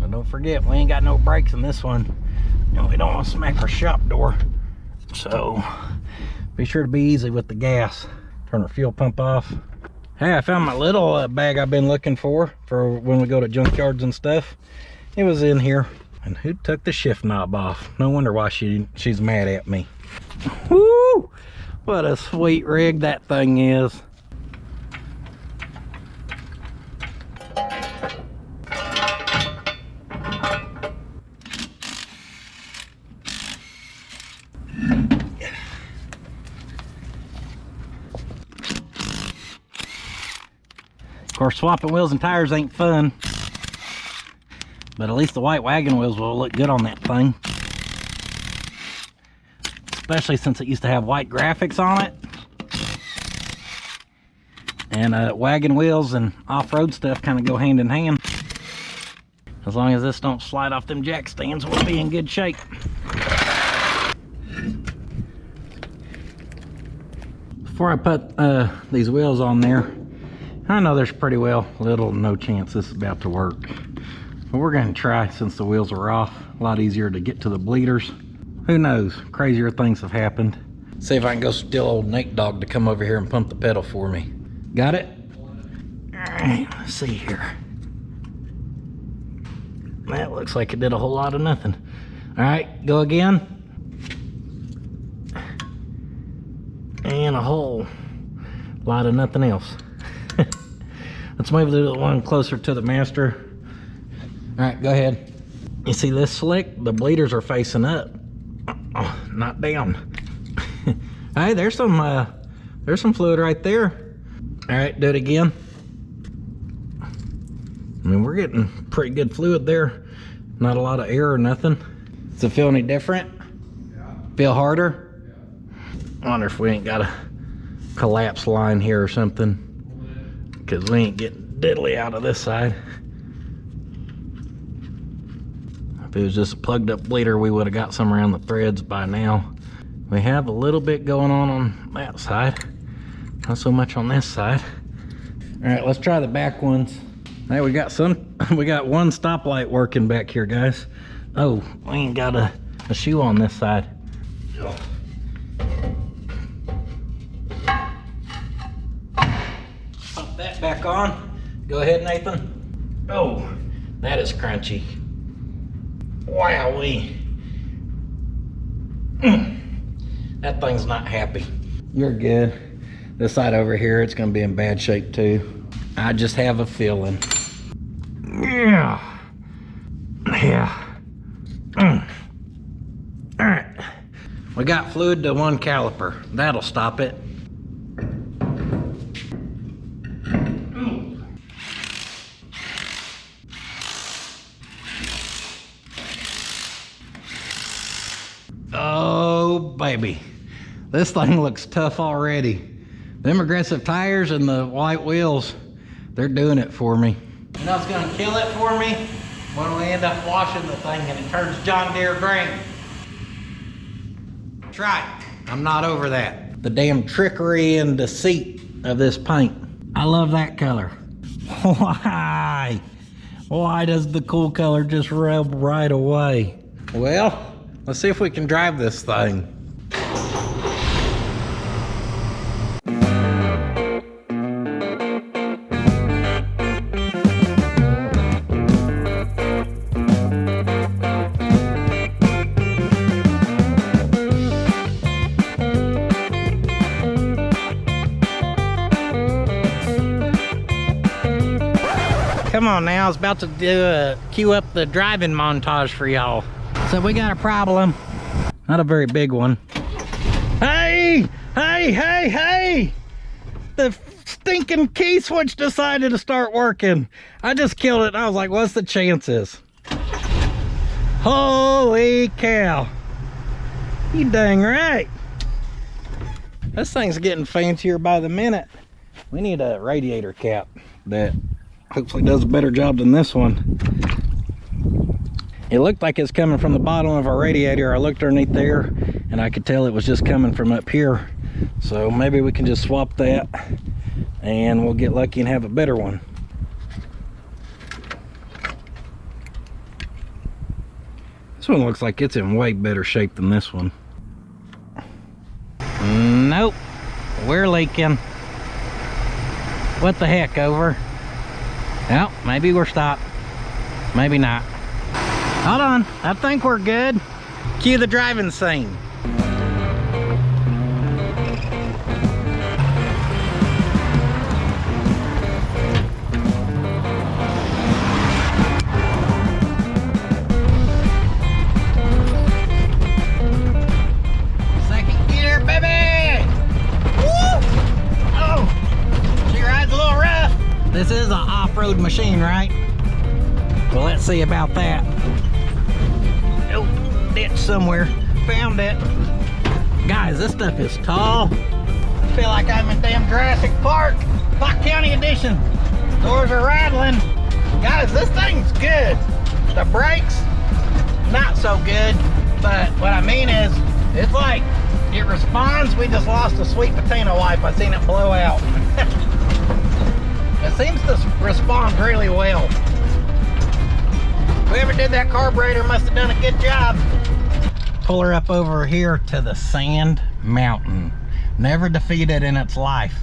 But don't forget, we ain't got no brakes in this one. And we don't want to smack our shop door. So be sure to be easy with the gas. Turn our fuel pump off. Hey, I found my little bag I've been looking for when we go to junkyards and stuff. It was in here. And who took the shift knob off? No wonder why she's mad at me. Woo! What a sweet rig that thing is. Of course, swapping wheels and tires ain't fun, but at least the white wagon wheels will look good on that thing. Especially since it used to have white graphics on it. And wagon wheels and off-road stuff kind of go hand in hand. As long as this don't slide off them jack stands, we'll be in good shape. Before I put these wheels on there, I know there's pretty well little to no chance this is about to work. But we're going to try since the wheels are off. A lot easier to get to the bleeders. Who knows? Crazier things have happened. See if I can go steal old Nate Dog to come over here and pump the pedal for me. Got it? Alright, let's see here. That looks like it did a whole lot of nothing. Alright, go again. And a whole lot of nothing else. Let's move the one closer to the master. All right, go ahead. You see this slick? The bleeders are facing up, not down. Hey, there's some fluid right there. All right, do it again. I mean, we're getting pretty good fluid there. Not a lot of air or nothing. Does it feel any different? Yeah. Feel harder? Yeah. I wonder if we ain't got a collapse line here or something, because we ain't getting diddly out of this side. If it was just a plugged up bleeder, we would have got some around the threads by now. We have a little bit going on that side, not so much on this side. All right, let's try the back ones. Hey, we got one stoplight working back here, guys. Oh, we ain't got a shoe on this side. Pop that back on. Go ahead, Nathan. Oh, that is crunchy. Wowee. That thing's not happy. You're good. This side over here, it's gonna be in bad shape too. I just have a feeling. Yeah. All right. We got fluid to one caliper. That'll stop it. Oh, baby. This thing looks tough already. Them aggressive tires and the white wheels, they're doing it for me. You know what's gonna kill it for me? When we end up washing the thing and it turns John Deere green. That's right, I'm not over that. The damn trickery and deceit of this paint. I love that color. Why? Why does the cool color just rub right away? Well, let's see if we can drive this thing. Come on now, I was about to cue up the driving montage for y'all. So we got a problem. Not a very big one. Hey! Hey, hey, hey! The stinking key switch decided to start working. I just killed it and I was like, what's the chances? Holy cow. You dang right. This thing's getting fancier by the minute. We need a radiator cap that hopefully does a better job than this one. It looked like it's coming from the bottom of our radiator. I looked underneath there and I could tell it was just coming from up here. So maybe we can just swap that and we'll get lucky and have a better one. This one looks like it's in way better shape than this one. Nope, we're leaking. What the heck, over? Well, maybe we're stopped. Maybe not. Hold on, I think we're good. Cue the driving scene. Second gear, baby! Woo! Oh, she rides a little rough. This is an off-road machine, right? Well, let's see about that. Oh, ditch somewhere. Found it. Guys, this stuff is tall. I feel like I'm in damn Jurassic Park. Fox County edition. Doors are rattling. Guys, this thing's good. The brakes, not so good. But what I mean is, it's like, it responds. We just lost a sweet potato wipe. I seen it blow out. It seems to respond really well. Whoever did that carburetor must have done a good job. Pull her up over here to the sand mountain. Never defeated in its life.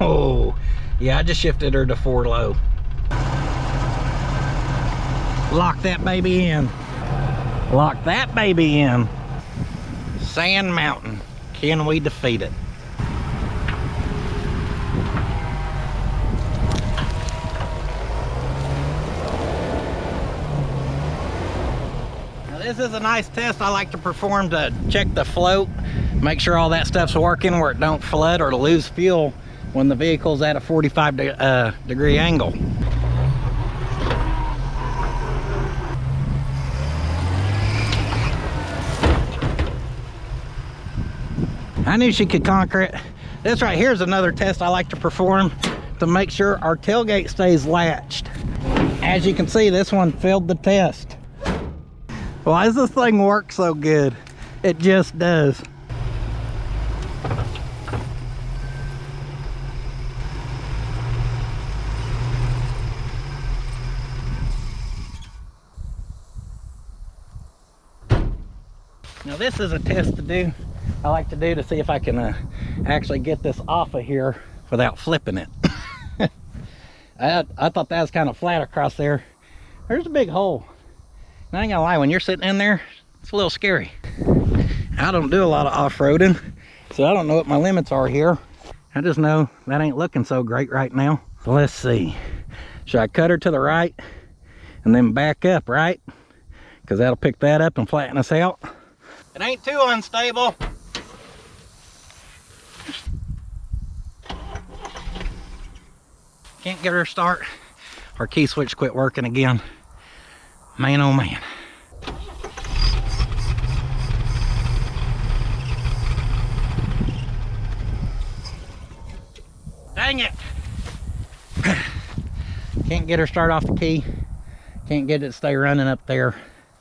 Oh, yeah, I just shifted her to 4 low. Lock that baby in. Lock that baby in. Sand mountain. Can we defeat it? This is a nice test I like to perform to check the float, make sure all that stuff's working where it don't flood or lose fuel when the vehicle's at a 45 degree angle. I knew she could conquer it. This right here is another test I like to perform to make sure our tailgate stays latched. As you can see, this one failed the test. Why does this thing work so good? It just does. Now this is a test to do. I like to do to see if I can actually get this off of here without flipping it. I thought that was kind of flat across there. There's a big hole. And I ain't gonna lie, when you're sitting in there, it's a little scary. I don't do a lot of off-roading, so I don't know what my limits are here. I just know that ain't looking so great right now. So let's see. Should I cut her to the right and then back up, right? Because that'll pick that up and flatten us out. It ain't too unstable. Can't get her to start. Our key switch quit working again. Man, oh man. Dang it. Can't get her start off the key. Can't get it to stay running up there.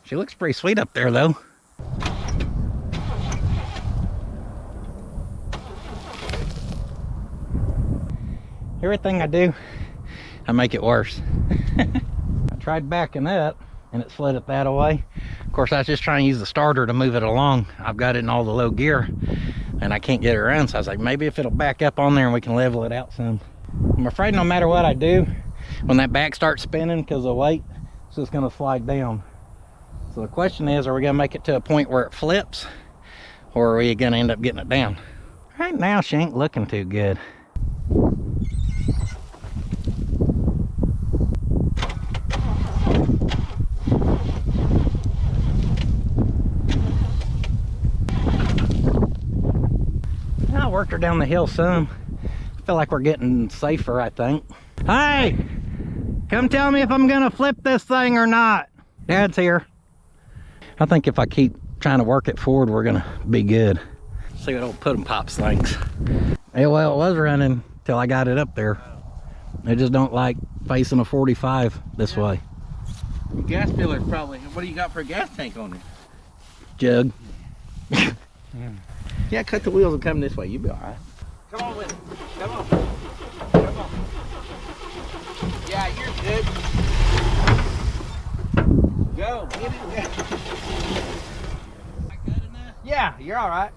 She looks pretty sweet up there though. Everything I do, I make it worse. I tried backing up and it slid it that away. Of course, I was just trying to use the starter to move it along. I've got it in all the low gear and I can't get it around. So I was like, maybe if it'll back up on there and we can level it out some. I'm afraid no matter what I do, when that back starts spinning because of weight, it's just gonna slide down. So the question is, are we gonna make it to a point where it flips, or are we gonna end up getting it down? Right now, she ain't looking too good. I worked her down the hill some. I feel like we're getting safer, I think. Hey, come tell me if I'm gonna flip this thing or not. Dad's here. I think if I keep trying to work it forward, we're gonna be good. See what old puddin' pops thinks. Yeah, well, it was running till I got it up there. They just don't like facing a 45 this way. Your gas filler probably. What do you got for a gas tank on it? Jug. Yeah, cut the wheels and come this way. You'll be all right. Come on with it. Come on. Come on. Yeah, you're good. Go. Get it. Good enough? Yeah, you're all right.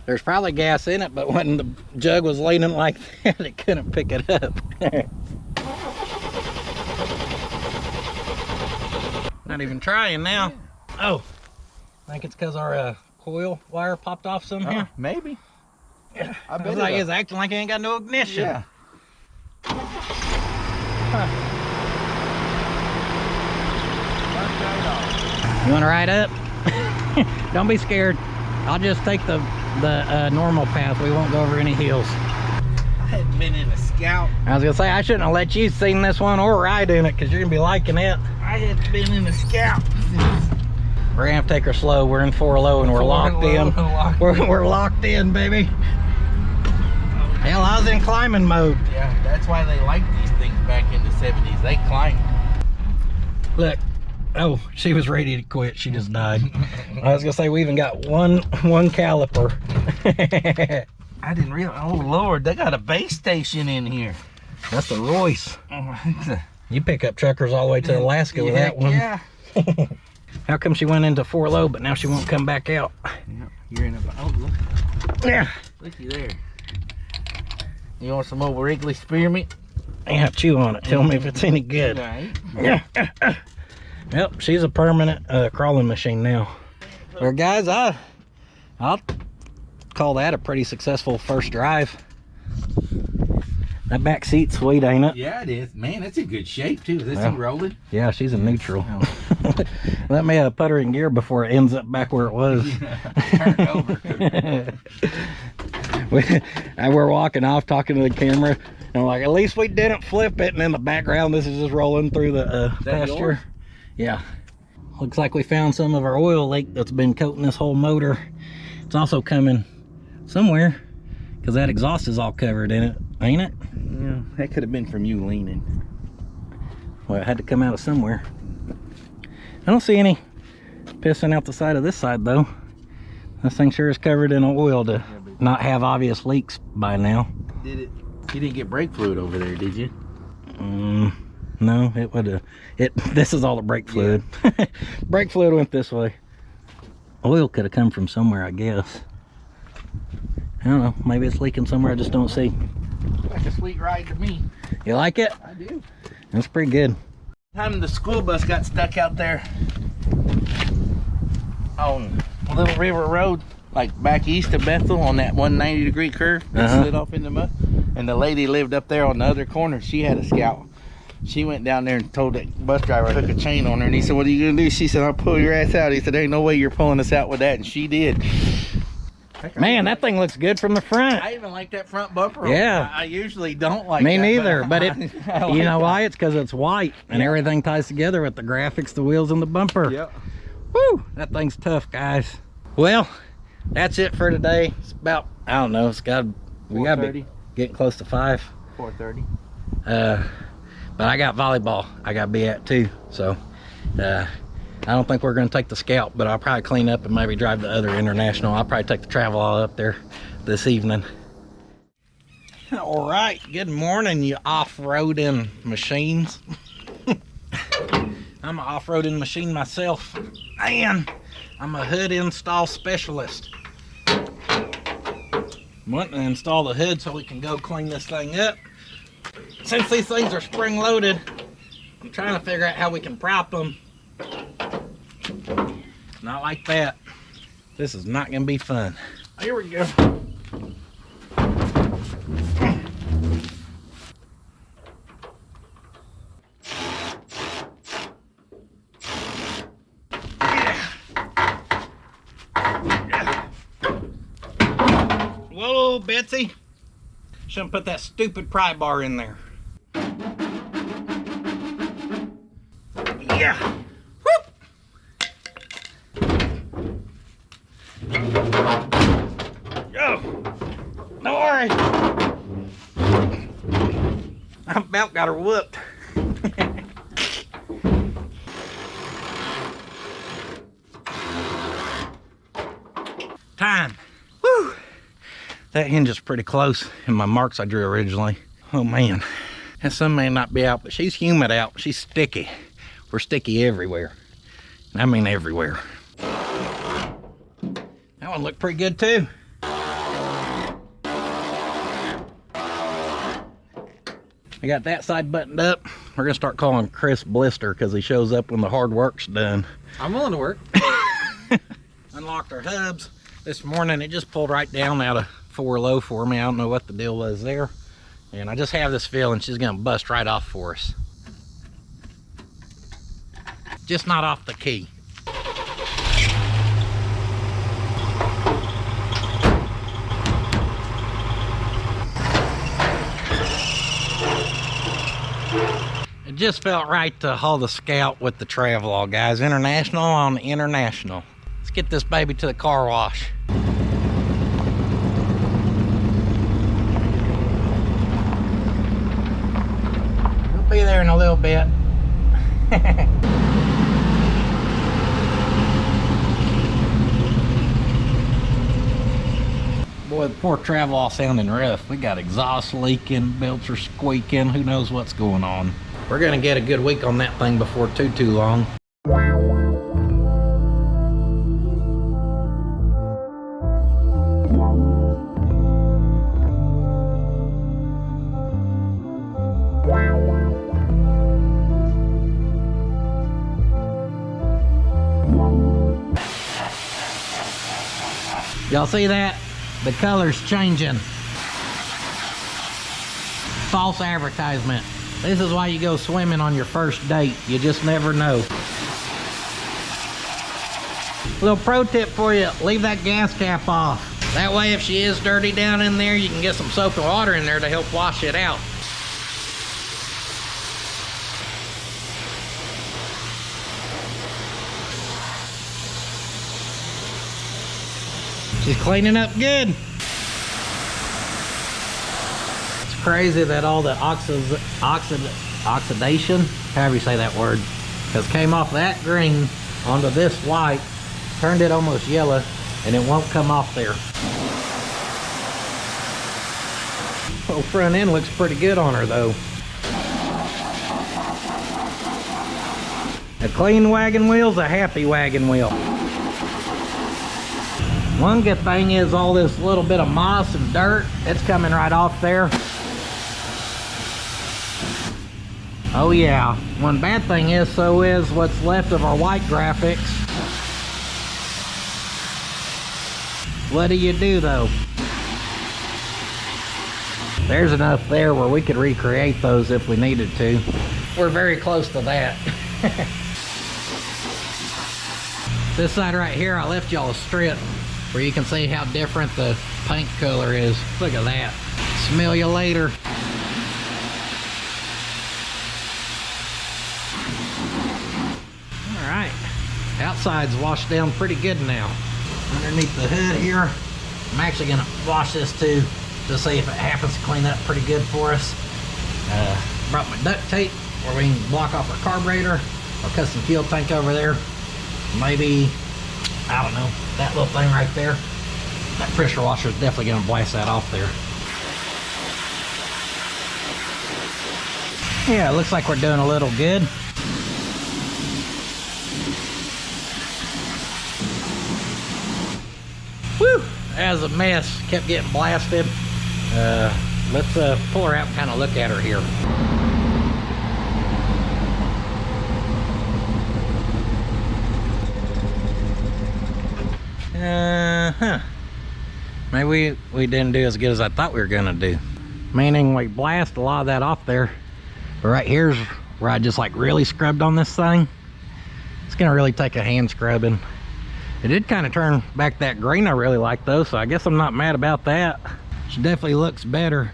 There's probably gas in it, but when the jug was leaning like that, it couldn't pick it up. Not even trying now. Oh, I think it's because our coil wire popped off somehow. Maybe. I bet It's like it's acting like it ain't got no ignition. Yeah. You want to ride up? Don't be scared. I'll just take the normal path. We won't go over any hills. I hadn't been in a Scout. I was gonna say I shouldn't have let you seen this one or ride in it because you're gonna be liking it. I hadn't been in a Scout. We're gonna have to take her slow. We're in 4 low and we're locked in. We're locked in, baby. Hell, I was in climbing mode. Yeah, that's why they liked these things back in the 70s. They climbed. Look. Oh, she was ready to quit. She just died. I was gonna say we even got one caliper. I didn't realize. Oh Lord, they got a base station in here. That's the Royce. You pick up truckers all the way to Alaska with that one. Yeah. How come she went into 4 low, but now she won't come back out? Yeah, you're in a. Oh look. Yeah. Looky there. You want some old Wrigley spearmint? Yeah, chew on it. Tell me if it's any good. Right. Yeah. Yep, she's a permanent crawling machine now. Well, guys, I'll call that a pretty successful first drive. That back seat's sweet, ain't it? Yeah, it is. Man, it's in good shape too. Is this thing rolling? Yeah, she's in neutral. Let me put her in gear before it ends up back where it was. Turn over. We're walking off talking to the camera. And I'm like, at least we didn't flip it. And in the background, this is just rolling through the pasture. Yours? Yeah. Looks like we found some of our oil leak that's been coating this whole motor. It's also coming somewhere because that exhaust is all covered in it, ain't it? Yeah, that could have been from you leaning. Well, it had to come out of somewhere. I don't see any pissing out the side of this side though. This thing sure is covered in oil to not have obvious leaks by now. Did it? You didn't get brake fluid over there, did you? No, it would have. This is all the brake fluid. Yeah. Brake fluid went this way. Oil could have come from somewhere, I guess. I don't know. Maybe it's leaking somewhere I just don't see. Like a sweet ride to me. You like it? I do. That's pretty good. Time the school bus got stuck out there on Little River Road, like back east of Bethel on that 190-degree curve that slid off in the mud. And the lady lived up there on the other corner. She had a Scout. She went down there and told that bus driver to hook a chain on her. And he said, what are you going to do? She said, I'll pull your ass out. He said, there ain't no way you're pulling us out with that. And she did. Man, that thing looks good from the front. I even like that front bumper. Yeah. I usually don't like Me that. neither, but it, like you know why? It's because it's white and everything ties together with the graphics, the wheels, and the bumper. Yep. Woo! That thing's tough, guys. Well, that's it for today. It's about, I don't know, we gotta be getting close to 5. 4:30. But I got volleyball I gotta be at too, so I don't think we're gonna take the Scout, but I'll probably clean up and maybe drive the other International. I'll probably take the Travel all up there this evening. All right, good morning, you off-roading machines. I'm an off-roading machine myself, and I'm a hood install specialist. I'm wanting to install the hood so we can go clean this thing up. Since these things are spring-loaded, I'm trying to figure out how we can prop them. Not like that. This is not gonna be fun. Here we go. Whoa, Betsy. Shouldn't put that stupid pry bar in there. Yeah. Whoop. Go. Don't worry. I about got her whooped. Time. Woo. That hinge is pretty close in my marks I drew originally. Oh man, that sun may not be out, but she's humid out. She's sticky. We're sticky everywhere. I mean everywhere. That one looked pretty good too. I got that side buttoned up. We're gonna start calling Chris Blister because he shows up when the hard work's done. I'm willing to work. Unlocked our hubs this morning. It just pulled right down out of 4 low for me. I don't know what the deal was there. And I just have this feeling she's gonna bust right off for us. Just not off the key. It just felt right to haul the Scout with the Travelall, guys. International on International. Let's get this baby to the car wash. We'll be there in a little bit. Boy, the poor Travelall sounding rough. We got exhaust leaking, belts are squeaking, who knows what's going on. We're gonna get a good week on that thing before too long. Y'all see that? The color's changing. False advertisement. This is why you go swimming on your first date. You just never know. Little pro tip for you, leave that gas cap off. That way if she is dirty down in there, you can get some soap and water in there to help wash it out. She's cleaning up good. It's crazy that all the oxidation, however you say that word, has came off that green onto this white, turned it almost yellow, and it won't come off there. Oh, front end looks pretty good on her though. A clean wagon wheel's a happy wagon wheel. One good thing is all this little bit of moss and dirt, it's coming right off there. Oh yeah. One bad thing is, so is what's left of our white graphics. What do you do though? There's enough there where we could recreate those if we needed to. We're very close to that. This side right here, I left y'all a strip where you can see how different the paint color is. Look at that. Smell you later. All right, outside's washed down pretty good now. underneath the hood here. I'm actually gonna wash this too to see if it happens to clean up pretty good for us. Brought my duct tape where we can block off our carburetor, our custom fuel tank over there. Maybe, I don't know, that little thing right there. That pressure washer is definitely gonna blast that off there. Yeah, it looks like we're doing a little good. Whew, that was a mess. Kept getting blasted. Let's pull her out and kind of look at her here. Maybe we didn't do as good as I thought we were gonna do. Meaning we blast a lot of that off there. But right here's where I just like really scrubbed on this thing. It's gonna really take a hand scrubbing. It did kind of turn back that green I really like though, so I guess I'm not mad about that. She definitely looks better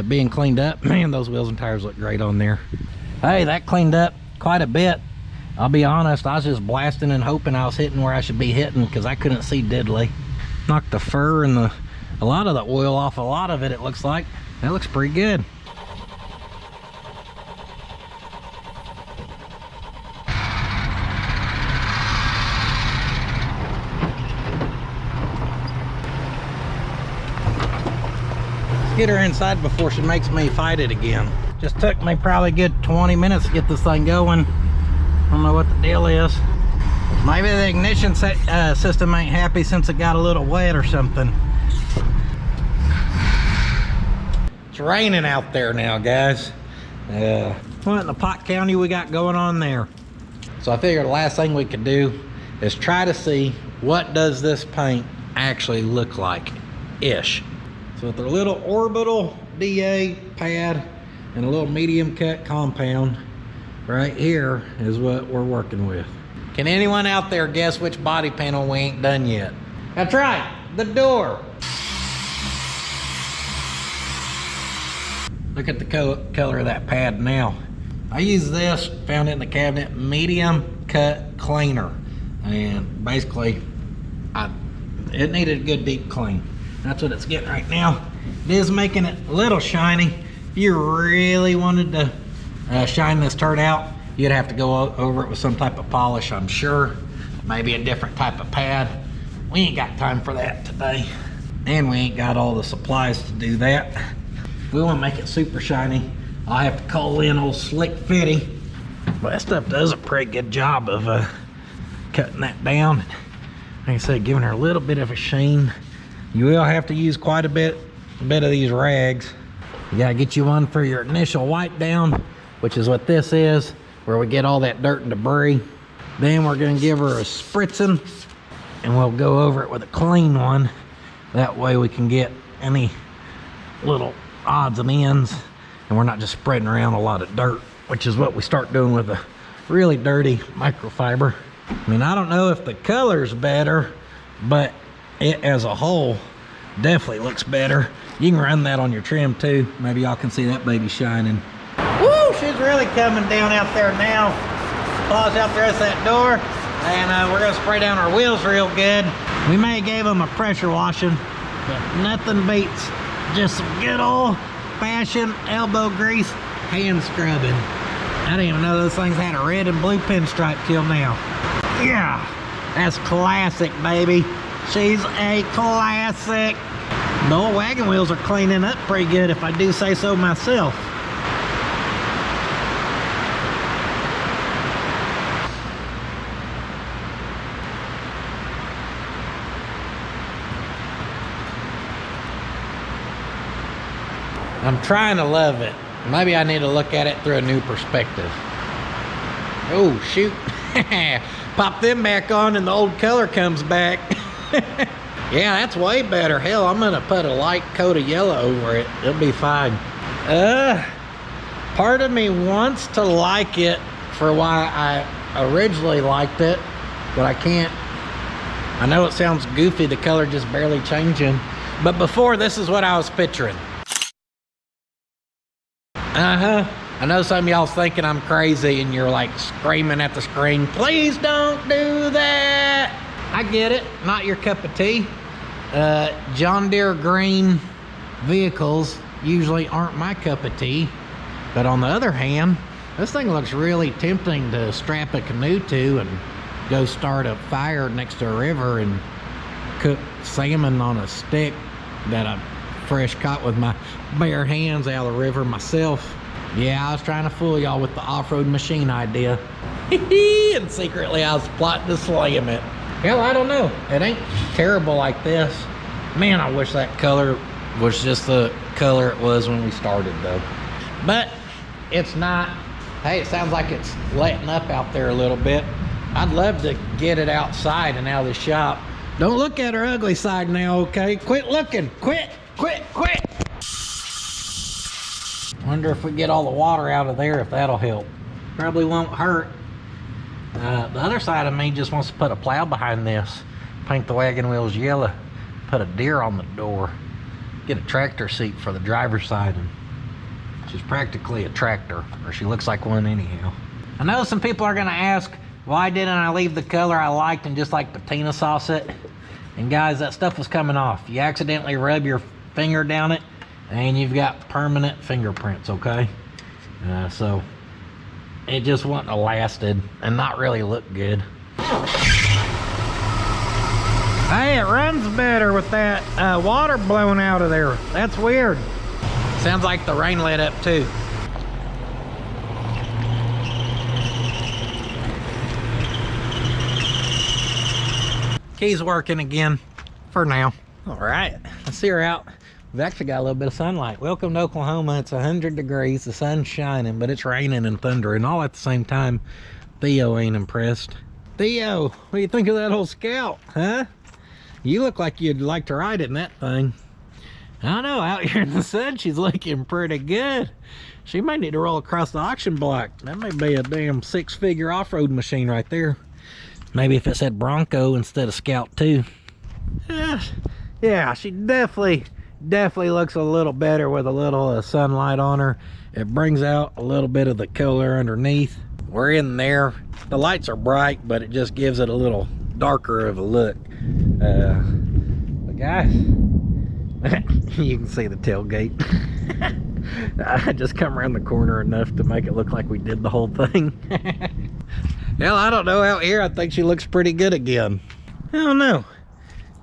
being cleaned up. Man, those wheels and tires look great on there. Hey, that cleaned up quite a bit. I'll be honest, I was just blasting and hoping I was hitting where I should be hitting because I couldn't see diddly. Knocked the fur and a lot of the oil off a lot of it, it looks like. That looks pretty good. Get her inside before she makes me fight it again. Just took me probably a good 20 minutes to get this thing going. I don't know what the deal is. Maybe the ignition system ain't happy since it got a little wet or something. It's raining out there now, guys. What in the pot county we got going on there? So I figured the last thing we could do is try to see what does this paint actually look like, ish. So with their little orbital DA pad and a little medium cut compound, right here is what we're working with. Can anyone out there guess which body panel we ain't done yet? That's right, the door. Look at the color of that pad now. I use this, found it in the cabinet, medium cut cleaner. And basically, it needed a good deep clean. That's what it's getting right now. It is making it a little shiny. If you really wanted to shine this turd out, you'd have to go over it with some type of polish, I'm sure. Maybe a different type of pad. We ain't got time for that today. And we ain't got all the supplies to do that. If we want to make it super shiny, I'll have to call in old Slick Fitty. But that stuff does a pretty good job of cutting that down. Like I said, giving her a little bit of a sheen. You will have to use quite a bit of these rags. You gotta get you one for your initial wipe down, which is what this is, where we get all that dirt and debris. Then we're gonna give her a spritzing, and we'll go over it with a clean one. That way we can get any little odds and ends, and we're not just spreading around a lot of dirt, which is what we start doing with a really dirty microfiber. I mean, I don't know if the color's better, but it as a whole definitely looks better. You can run that on your trim too. Maybe y'all can see that baby shining. Woo, she's really coming down out there now. Close out the rest of that door, and we're gonna spray down our wheels real good. We may have gave them a pressure washing, but nothing beats just some good old fashioned elbow grease hand scrubbing. I didn't even know those things had a red and blue pinstripe till now. Yeah, that's classic, baby. She's a classic. The old wagon wheels are cleaning up pretty good, if I do say so myself. I'm trying to love it. Maybe I need to look at it through a new perspective. Oh, shoot. Pop them back on and the old color comes back. Yeah, that's way better. Hell, I'm gonna put a light coat of yellow over it. It'll be fine. Part of me wants to like it for why I originally liked it, but I can't. I know it sounds goofy, the color just barely changing, but before, this is what I was picturing. I know some of y'all's thinking I'm crazy and you're like screaming at the screen, please don't do that. I get it, not your cup of tea. John Deere green vehicles usually aren't my cup of tea. But on the other hand, this thing looks really tempting to strap a canoe to and go start a fire next to a river and cook salmon on a stick that I fresh caught with my bare hands out of the river myself. Yeah, I was trying to fool y'all with the off-road machine idea. And secretly I was plotting to slam it. Hell, I don't know. It ain't terrible like this. Man, I wish that color was just the color it was when we started though. But it's not. Hey, it sounds like it's letting up out there a little bit. I'd love to get it outside and out of the shop. Don't look at her ugly side now, okay? Quit looking. Quit. Wonder if we get all the water out of there, if that'll help. Probably won't hurt. The other side of me just wants to put a plow behind this. Paint the wagon wheels yellow. Put a deer on the door. Get a tractor seat for the driver's side. And she's practically a tractor, or she looks like one anyhow. I know some people are gonna ask, why didn't I leave the color I liked and just like patina sauce it? And guys, that stuff was coming off. You accidentally rub your finger down it and you've got permanent fingerprints, okay? So it just wouldn't have lasted and not really look good. Hey, it runs better with that water blowing out of there. That's weird. Sounds like the rain let up too. Key's working again for now. All right, let's see her out. We've actually got a little bit of sunlight. Welcome to Oklahoma. It's 100 degrees, the sun's shining, but it's raining and thundering all at the same time. Theo ain't impressed. Theo, what do you think of that old Scout, huh? You look like you'd like to ride it in that thing. I don't know, out here in the sun, she's looking pretty good. She may need to roll across the auction block. That may be a damn 6-figure off-road machine right there. Maybe if it said Bronco instead of Scout too. Yeah, she definitely looks a little better with a little sunlight on her. It brings out a little bit of the color underneath. We're in there. The lights are bright, but it just gives it a little darker of a look. But guys, you can see the tailgate. I just come around the corner enough to make it look like we did the whole thing. Hell, I don't know. Out here, I think she looks pretty good again. I don't know.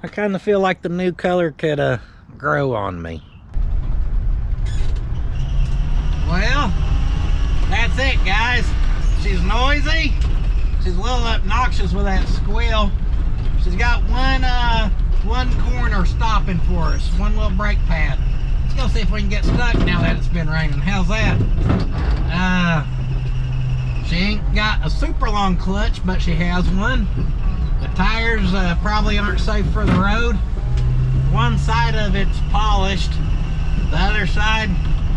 I kind of feel like the new color could grow on me. Well, that's it, guys. She's noisy. She's a little obnoxious with that squeal. She's got one corner stopping for us, one little brake pad. Let's go see if we can get stuck now that it's been raining. How's that? She ain't got a super long clutch, but she has one. The tires probably aren't safe for the road. One side of it's polished, the other side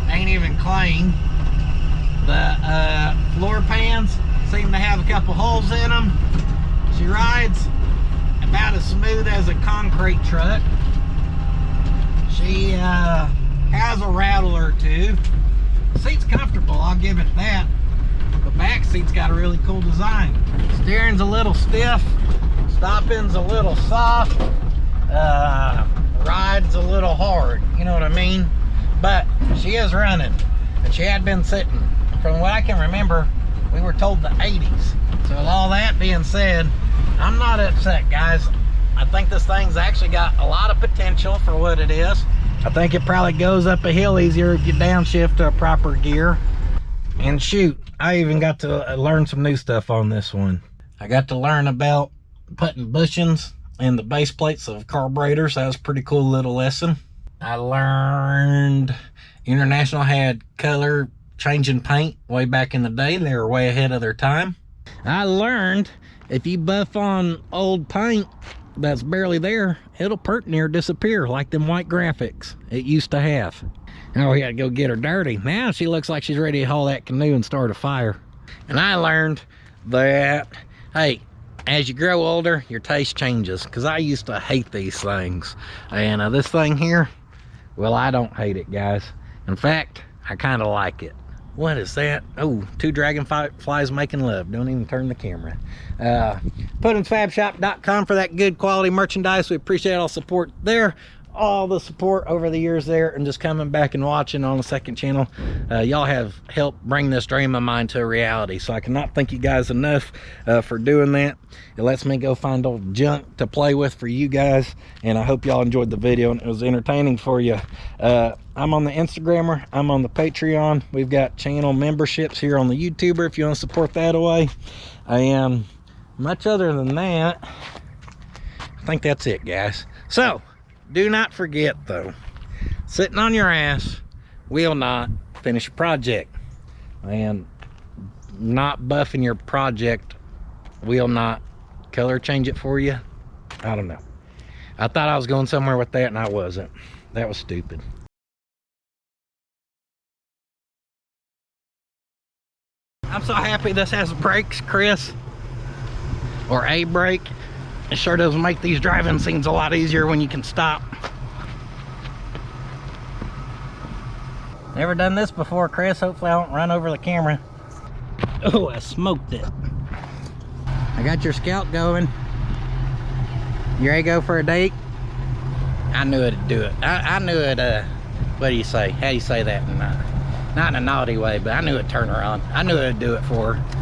ain't even clean. The floor pans seem to have a couple holes in them. She rides about as smooth as a concrete truck. She has a rattle or two. The seat's comfortable, I'll give it that. The back seat's got a really cool design. Steering's a little stiff, stopping's a little soft, ride's a little hard, you know what I mean? But she is running, and she had been sitting. From what I can remember, we were told the 80's. So with all that being said, I'm not upset, guys. I think this thing's actually got a lot of potential for what it is. I think it probably goes up a hill easier if you downshift to a proper gear. And shoot, I even got to learn some new stuff on this one. I got to learn about putting bushings in the base plates of carburetors. That was a pretty cool little lesson. I learned International had color changing paint way back in the day. They were way ahead of their time. I learned if you buff on old paint that's barely there, it'll pert near disappear like them white graphics it used to have. Now we had to go get her dirty. Now she looks like she's ready to haul that canoe and start a fire. And I learned that, hey, as you grow older, your taste changes. Because I used to hate these things. And this thing here, well, I don't hate it, guys. In fact, I kind of like it. What is that? Oh, two dragonflies making love. Don't even turn the camera. Puddins.fab.shop.com for that good quality merchandise. We appreciate all support there. All the support over the years there, and just coming back and watching on the second channel. Y'all have helped bring this dream of mine to a reality, so I cannot thank you guys enough for doing that. It lets me go find old junk to play with for you guys, and I hope y'all enjoyed the video and it was entertaining for you. I'm on the Instagrammer, I'm on the Patreon, we've got channel memberships here on the YouTuber if you want to support that away. And much other than that, I think that's it, guys. So do not forget though, sitting on your ass will not finish a project, and not buffing your project will not color change it for you. I don't know, I thought I was going somewhere with that and I wasn't. That was stupid. I'm so happy this has brakes, Chris, or a brake. It sure does make these driving scenes a lot easier when you can stop. Never done this before, Chris. Hopefully I won't run over the camera. Oh, I smoked it. I got your Scout going. You ready to go for a date? I knew it'd do it. I knew it, what do you say? How do you say that? Not in a naughty way, but I knew it'd turn her on. I knew it'd do it for her.